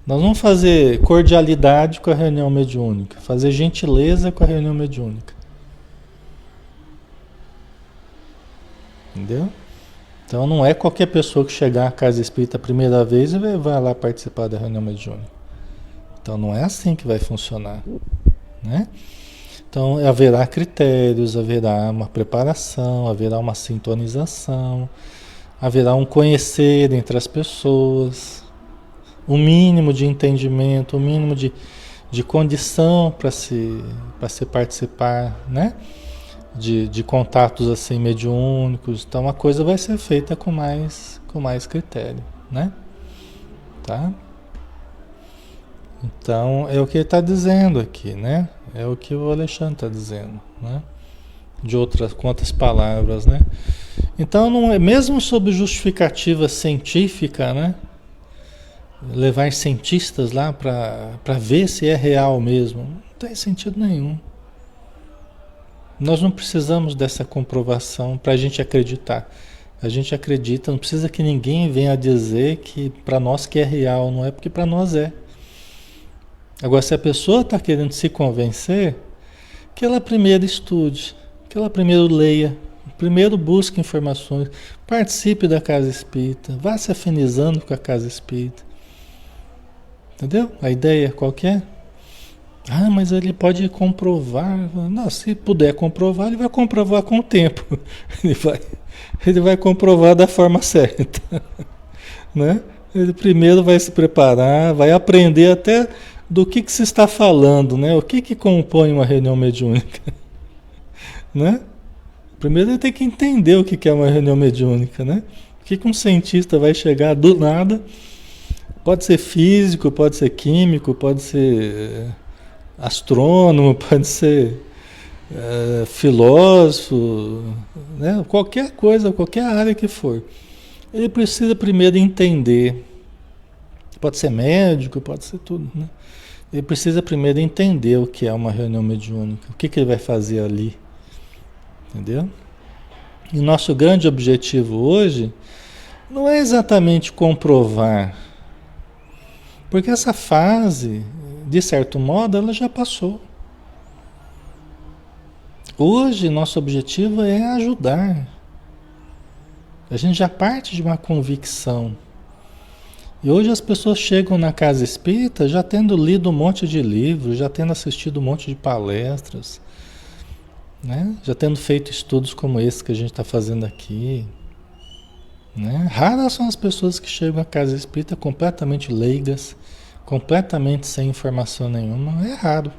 Nós vamos fazer cordialidade com a reunião mediúnica, fazer gentileza com a reunião mediúnica. Entendeu? Então não é qualquer pessoa que chegar à casa espírita a primeira vez e vai lá participar da reunião mediúnica. Então não é assim que vai funcionar, né? Então haverá critérios, haverá uma preparação, haverá uma sintonização, haverá um conhecer entre as pessoas, um mínimo de entendimento, um mínimo de condição para se participar, né? De contatos assim mediúnicos. Então a coisa vai ser feita com mais critério, né? Tá? Então é o que ele está dizendo aqui, né? É o que o Alexandre está dizendo, né? Com outras palavras, né? Então não é mesmo sob justificativa científica, né? Levar cientistas lá para ver se é real mesmo, não tem sentido nenhum. Nós não precisamos dessa comprovação para a gente acreditar. A gente acredita, não precisa que ninguém venha dizer que para nós que é real, não é porque para nós é. Agora, se a pessoa está querendo se convencer, que ela primeiro estude, que ela primeiro leia, primeiro busque informações, participe da casa espírita, vá se afinizando com a casa espírita. Entendeu? A ideia qual que é? Ah, mas ele pode comprovar. Não, se puder comprovar, ele vai comprovar com o tempo. Ele vai comprovar da forma certa. Né? Ele primeiro vai se preparar, vai aprender até do que se está falando, né? O que compõe uma reunião mediúnica. Né? Primeiro ele tem que entender o que é uma reunião mediúnica, né? O que um cientista vai chegar do nada. Pode ser físico, pode ser químico, pode ser astrônomo, pode ser filósofo, né? Qualquer coisa, qualquer área que for. Ele precisa primeiro entender. Pode ser médico, pode ser tudo, né? Ele precisa primeiro entender o que é uma reunião mediúnica, o que ele vai fazer ali. Entendeu? E nosso grande objetivo hoje não é exatamente comprovar, porque essa fase, de certo modo, ela já passou. Hoje, nosso objetivo é ajudar. A gente já parte de uma convicção. E hoje as pessoas chegam na casa espírita já tendo lido um monte de livros, já tendo assistido um monte de palestras, né? Já tendo feito estudos como esse que a gente está fazendo aqui. Né? Raras são as pessoas que chegam à casa espírita completamente leigas, completamente sem informação nenhuma. É raro.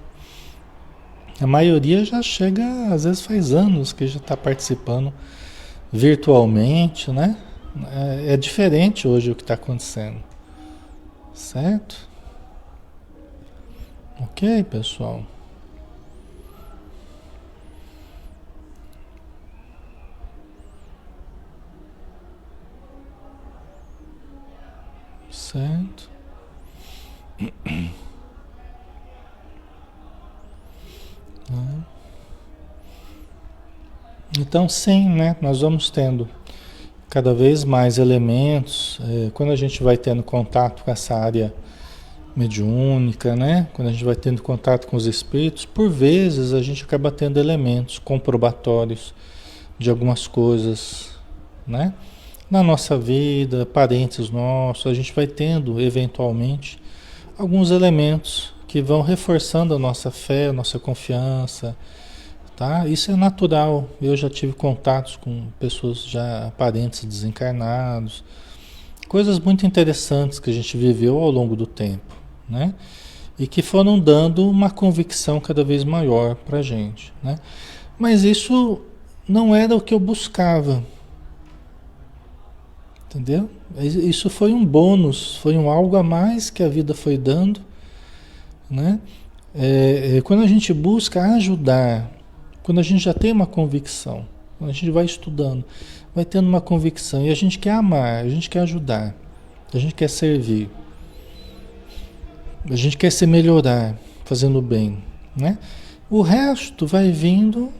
A maioria já chega, às vezes faz anos que já está participando virtualmente, né? É diferente hoje o que está acontecendo. Certo? Ok, pessoal? Certo? Então sim, né? Nós vamos tendo cada vez mais elementos, quando a gente vai tendo contato com essa área mediúnica, né? Quando a gente vai tendo contato com os espíritos, por vezes a gente acaba tendo elementos comprobatórios de algumas coisas, né? Na nossa vida, parentes nossos, a gente vai tendo eventualmente alguns elementos que vão reforçando a nossa fé, a nossa confiança, tá? Isso é natural. Eu já tive contatos com pessoas já parentes desencarnados, coisas muito interessantes que a gente viveu ao longo do tempo, né? E que foram dando uma convicção cada vez maior para a gente, né? Mas isso não era o que eu buscava, entendeu? Isso foi um bônus, foi um algo a mais que a vida foi dando, né? Quando a gente busca ajudar, quando a gente já tem uma convicção, quando a gente vai estudando, vai tendo uma convicção e a gente quer amar, a gente quer ajudar, a gente quer servir, a gente quer se melhorar, fazendo bem, né? O resto vai vindo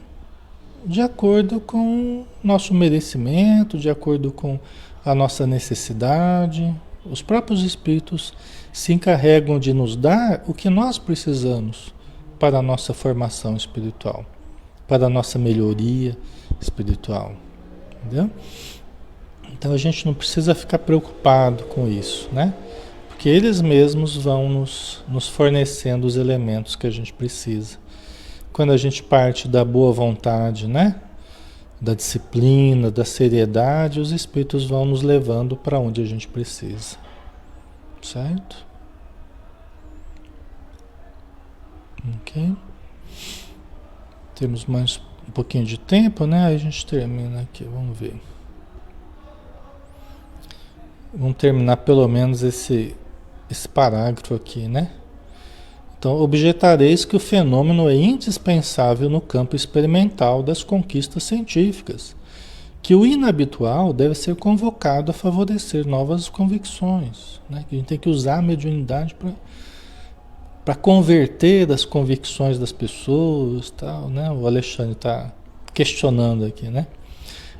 de acordo com nosso merecimento, de acordo com a nossa necessidade. Os próprios espíritos se encarregam de nos dar o que nós precisamos para a nossa formação espiritual, para a nossa melhoria espiritual, entendeu? Então a gente não precisa ficar preocupado com isso, né? Porque eles mesmos vão nos fornecendo os elementos que a gente precisa. Quando a gente parte da boa vontade, né? Da disciplina, da seriedade, os espíritos vão nos levando para onde a gente precisa. Certo? Ok. Temos mais um pouquinho de tempo, né? Aí a gente termina aqui, vamos ver. Vamos terminar pelo menos esse parágrafo aqui, né? Então, objetareis que o fenômeno é indispensável no campo experimental das conquistas científicas, que o inabitual deve ser convocado a favorecer novas convicções, né? Que a gente tem que usar a mediunidade para converter as convicções das pessoas, tal, né? O Alexandre está questionando aqui, né?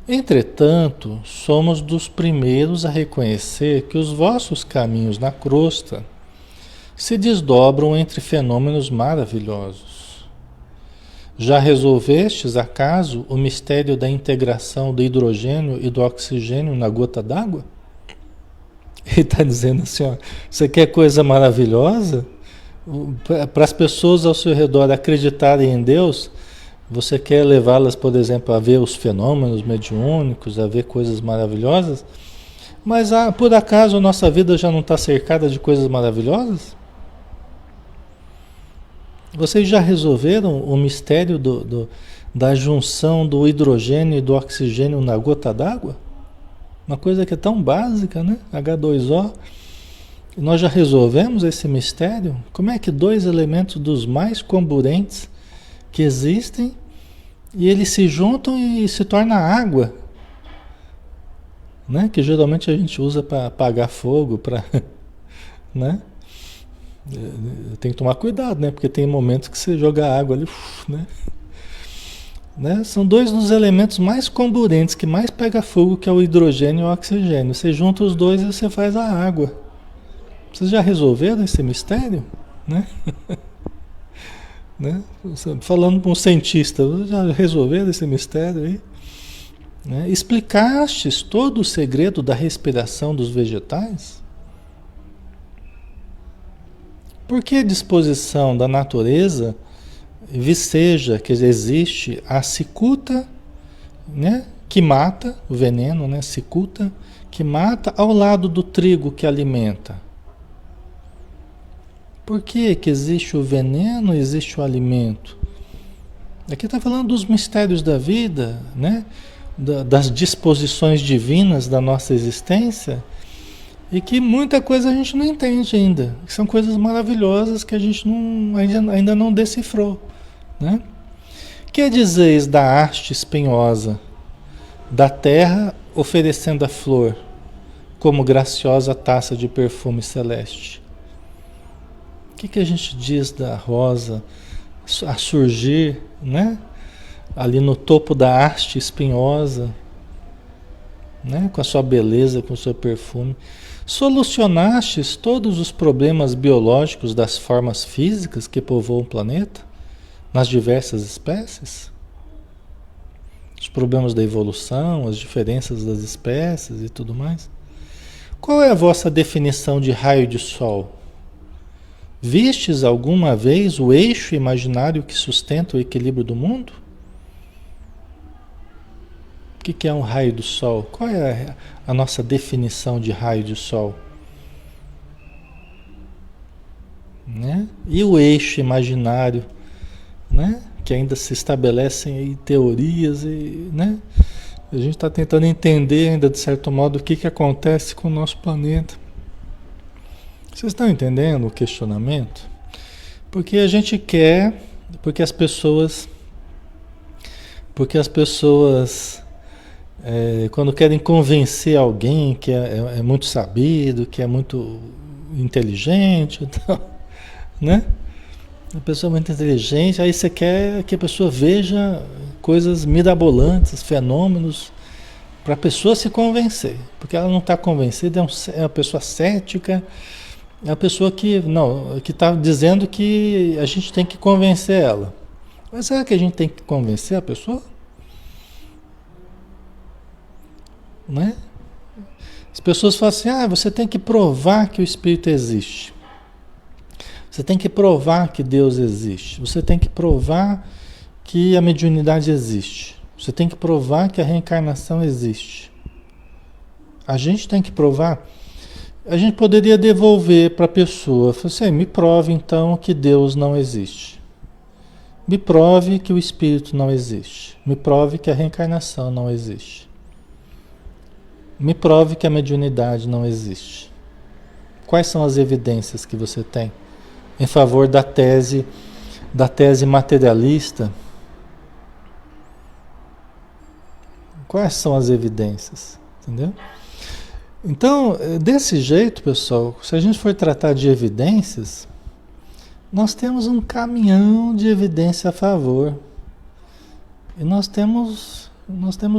Entretanto, somos dos primeiros a reconhecer que os vossos caminhos na crosta se desdobram entre fenômenos maravilhosos. Já resolvestes, acaso, o mistério da integração do hidrogênio e do oxigênio na gota d'água? Ele está dizendo assim, ó, você quer coisa maravilhosa? Para as pessoas ao seu redor acreditarem em Deus, você quer levá-las, por exemplo, a ver os fenômenos mediúnicos, a ver coisas maravilhosas, mas por acaso a nossa vida já não está cercada de coisas maravilhosas? Vocês já resolveram o mistério da junção do hidrogênio e do oxigênio na gota d'água? Uma coisa que é tão básica, né? H2O. Nós já resolvemos esse mistério? Como é que dois elementos dos mais comburentes que existem e eles se juntam e se torna água, né? Que geralmente a gente usa para apagar fogo, para, né? Tem que tomar cuidado, né? Porque tem momentos que você joga água ali, né? São dois dos elementos mais comburentes, que mais pega fogo, que é o hidrogênio e o oxigênio. Você junta os dois e você faz a água. Vocês já resolveram esse mistério, né? Né? Falando para um cientista, já resolveram esse mistério aí? Né? Explicastes todo o segredo da respiração dos vegetais? Por que a disposição da natureza viceja, que existe a cicuta, né? Que mata, o veneno, né? Cicuta, que mata ao lado do trigo que alimenta? Por que existe o veneno e existe o alimento? Aqui está falando dos mistérios da vida, né? Das disposições divinas da nossa existência, e que muita coisa a gente não entende ainda. São coisas maravilhosas que a gente ainda não decifrou, né? Que dizeis da haste espinhosa, da terra oferecendo a flor, como graciosa taça de perfume celeste? O que a gente diz da rosa a surgir, né? Ali no topo da haste espinhosa, né? Com a sua beleza, com o seu perfume. Solucionastes todos os problemas biológicos das formas físicas que povoam o planeta, nas diversas espécies? Os problemas da evolução, as diferenças das espécies e tudo mais? Qual é a vossa definição de raio de sol? Vistes alguma vez o eixo imaginário que sustenta o equilíbrio do mundo? O que é um raio do sol? Qual é a nossa definição de raio de sol? Né? E o eixo imaginário, né? Que ainda se estabelecem aí teorias, e, né? A gente está tentando entender ainda, de certo modo, o que acontece com o nosso planeta. Vocês estão entendendo o questionamento? Porque a gente quer, porque as pessoas quando querem convencer alguém que é muito sabido, que é muito inteligente, então, né? A pessoa é muito inteligente, aí você quer que a pessoa veja coisas mirabolantes, fenômenos, para a pessoa se convencer. Porque ela não está convencida, é uma pessoa cética, é a pessoa que está dizendo que a gente tem que convencer ela. Mas será que a gente tem que convencer a pessoa? Né? As pessoas falam assim, você tem que provar que o Espírito existe. Você tem que provar que Deus existe. Você tem que provar que a mediunidade existe. Você tem que provar que a reencarnação existe. A gente tem que provar. A gente poderia devolver para a pessoa, falar assim, me prove então que Deus não existe. Me prove que o Espírito não existe. Me prove que a reencarnação não existe. Me prove que a mediunidade não existe. Quais são as evidências que você tem em favor da tese materialista? Quais são as evidências? Entendeu? Então, desse jeito, pessoal, se a gente for tratar de evidências, nós temos um caminhão de evidência a favor. E nós temos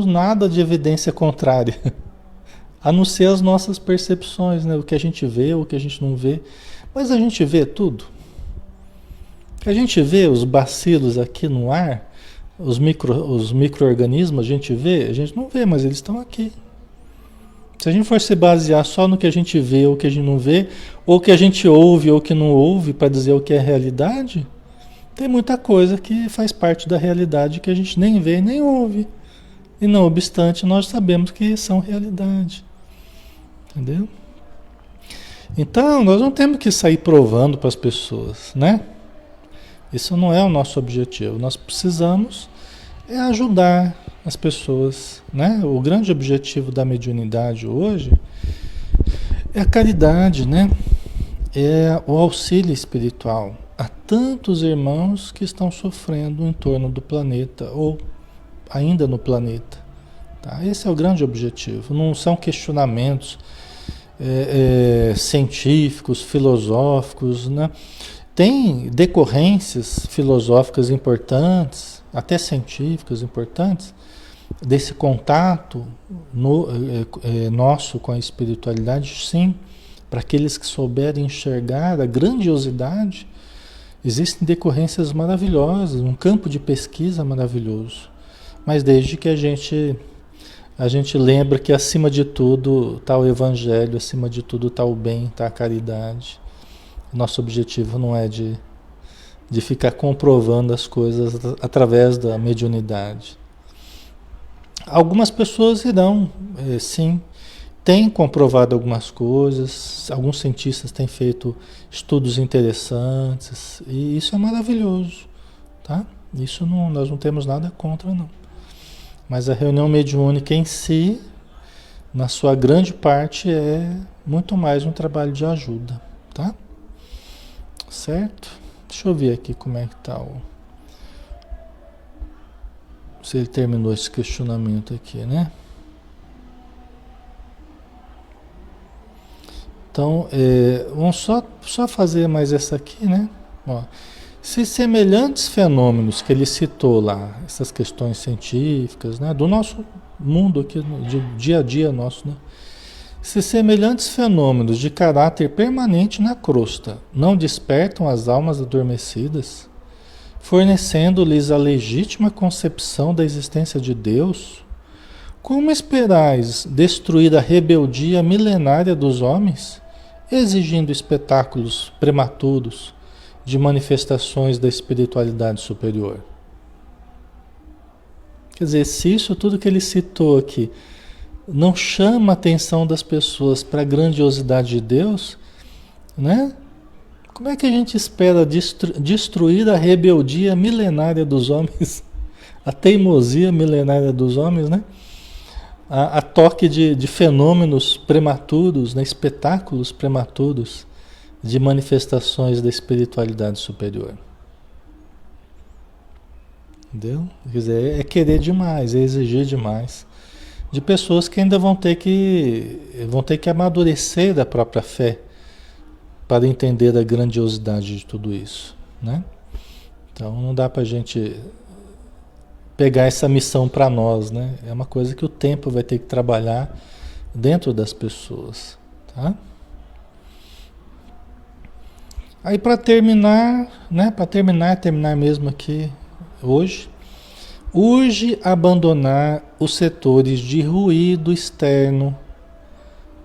nada de evidência contrária. A não ser as nossas percepções, né? O que a gente vê, o que a gente não vê. Mas a gente vê tudo. A gente vê os bacilos aqui no ar, os micro-organismos, a gente não vê, mas eles estão aqui. Se a gente for se basear só no que a gente vê ou que a gente não vê, ou que a gente ouve ou que não ouve para dizer o que é realidade, tem muita coisa que faz parte da realidade que a gente nem vê nem ouve. E não obstante, nós sabemos que são realidade. Entendeu? Então, nós não temos que sair provando para as pessoas, né? Isso não é o nosso objetivo. Nós precisamos ajudar as pessoas, né? O grande objetivo da mediunidade hoje é a caridade, né? É o auxílio espiritual a tantos irmãos que estão sofrendo em torno do planeta ou ainda no planeta. Tá? Esse é o grande objetivo. Não são questionamentos científicos, filosóficos, né? Tem decorrências filosóficas importantes, até científicas importantes, desse contato nosso com a espiritualidade, sim, para aqueles que souberem enxergar a grandiosidade, existem decorrências maravilhosas, um campo de pesquisa maravilhoso, mas desde que a gente lembra que acima de tudo está o Evangelho, acima de tudo está o bem, está a caridade. Nosso objetivo não é de ficar comprovando as coisas através da mediunidade. Algumas pessoas irão, sim, têm comprovado algumas coisas, alguns cientistas têm feito estudos interessantes, e isso é maravilhoso, tá? Isso nós não temos nada contra, não. Mas a reunião mediúnica em si, na sua grande parte, é muito mais um trabalho de ajuda, tá? Certo? Deixa eu ver aqui como é que tá se ele terminou esse questionamento aqui, né? Então, vamos só fazer mais essa aqui, né? Ó, se semelhantes fenômenos que ele citou lá, essas questões científicas, né, do nosso mundo aqui, do dia a dia nosso, né? Se semelhantes fenômenos de caráter permanente na crosta não despertam as almas adormecidas, fornecendo-lhes a legítima concepção da existência de Deus, como esperais destruir a rebeldia milenária dos homens, exigindo espetáculos prematuros de manifestações da espiritualidade superior? Quer dizer, se isso tudo que ele citou aqui não chama a atenção das pessoas para a grandiosidade de Deus, né? Como é que a gente espera destruir a rebeldia milenária dos homens, a teimosia milenária dos homens, né? A toque de fenômenos prematuros, né? Espetáculos prematuros de manifestações da espiritualidade superior. Entendeu? Quer dizer, é querer demais, é exigir demais de pessoas que ainda vão ter que amadurecer da própria fé para entender a grandiosidade de tudo isso, né? Então não dá para a gente pegar essa missão para nós, né? É uma coisa que o tempo vai ter que trabalhar dentro das pessoas, tá? Aí para terminar, né? Para terminar mesmo aqui hoje. Urge abandonar os setores de ruído externo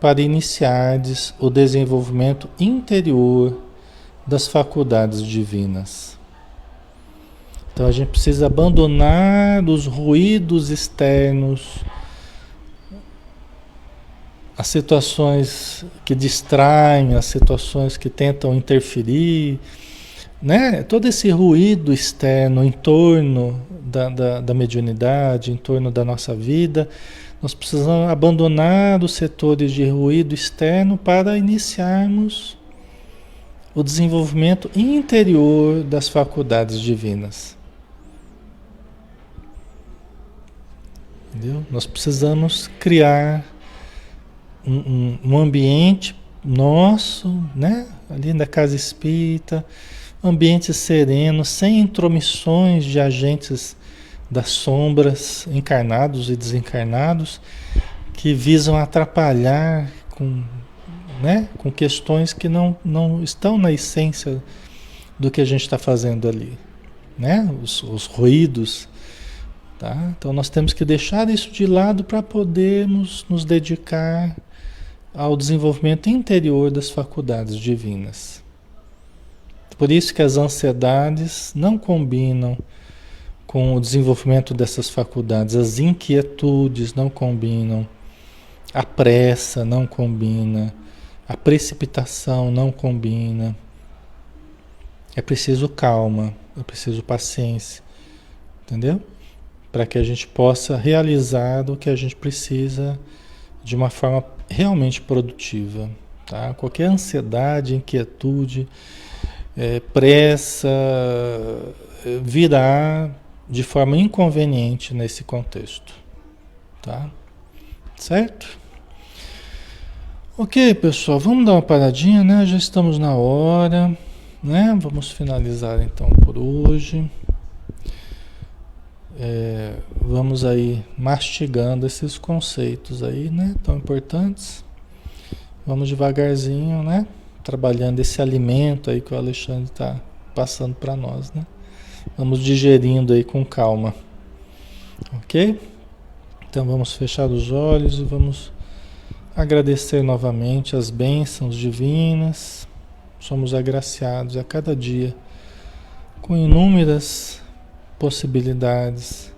para iniciardes o desenvolvimento interior das faculdades divinas. Então a gente precisa abandonar os ruídos externos, as situações que distraem, as situações que tentam interferir, né? Todo esse ruído externo em torno da mediunidade, em torno da nossa vida, nós precisamos abandonar os setores de ruído externo para iniciarmos o desenvolvimento interior das faculdades divinas. Entendeu? Nós precisamos criar um ambiente nosso, né? Ali na casa espírita, um ambiente sereno, sem intromissões de agentes das sombras, encarnados e desencarnados, que visam atrapalhar com, né? Com questões que não estão na essência do que a gente está fazendo ali, né? Os ruídos. Tá? Então nós temos que deixar isso de lado para podermos nos dedicar ao desenvolvimento interior das faculdades divinas. Por isso que as ansiedades não combinam com o desenvolvimento dessas faculdades, as inquietudes não combinam, a pressa não combina, a precipitação não combina. É preciso calma, é preciso paciência, entendeu? Para que a gente possa realizar o que a gente precisa de uma forma realmente produtiva. Tá? Qualquer ansiedade, inquietude, pressa, virá de forma inconveniente nesse contexto. Tá? Certo? Ok, pessoal, vamos dar uma paradinha, né? Já estamos na hora, né? Vamos finalizar então por hoje. Vamos aí mastigando esses conceitos aí, né? Tão importantes. Vamos devagarzinho, né? Trabalhando esse alimento aí que o Alexandre está passando para nós, né? Vamos digerindo aí com calma, ok? Então vamos fechar os olhos e vamos agradecer novamente as bênçãos divinas. Somos agraciados a cada dia com inúmeras possibilidades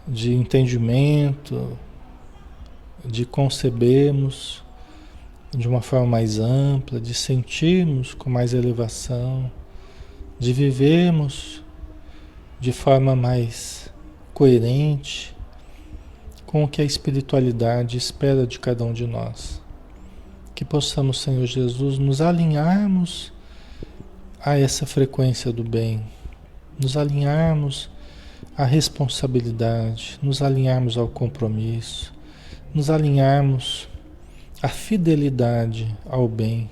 de entendimento, de concebermos de uma forma mais ampla, de sentirmos com mais elevação, de vivermos de forma mais coerente com o que a espiritualidade espera de cada um de nós. Que possamos, Senhor Jesus, nos alinharmos a essa frequência do bem, nos alinharmos à responsabilidade, nos alinharmos ao compromisso, nos alinharmos à fidelidade ao bem,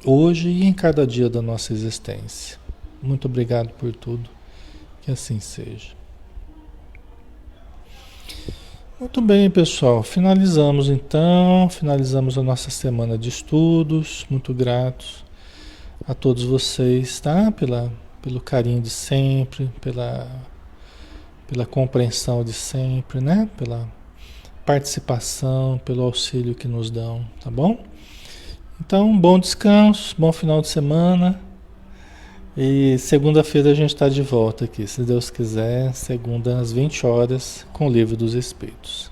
hoje e em cada dia da nossa existência. Muito obrigado por tudo, que assim seja. Muito bem, pessoal, finalizamos a nossa semana de estudos, muito gratos a todos vocês, tá? Pelo carinho de sempre, pela compreensão de sempre, né? Pela participação, pelo auxílio que nos dão, tá bom? Então, bom descanso, bom final de semana. E segunda-feira a gente está de volta aqui, se Deus quiser, segunda às 20 horas, com o Livro dos Espíritos.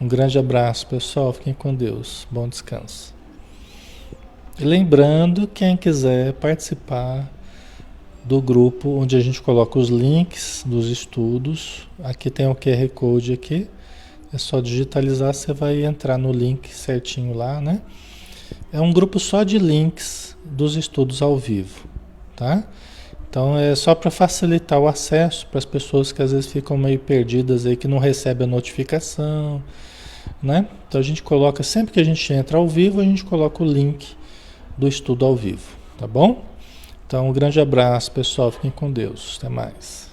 Um grande abraço, pessoal, fiquem com Deus, bom descanso. E lembrando, quem quiser participar do grupo onde a gente coloca os links dos estudos, aqui tem o QR Code aqui, é só digitalizar, você vai entrar no link certinho lá, né? É um grupo só de links dos estudos ao vivo, tá? Então é só para facilitar o acesso para as pessoas que às vezes ficam meio perdidas aí, que não recebem a notificação, né? Então a gente coloca, sempre que a gente entra ao vivo, a gente coloca o link do estudo ao vivo, tá bom? Então um grande abraço, pessoal, fiquem com Deus, até mais.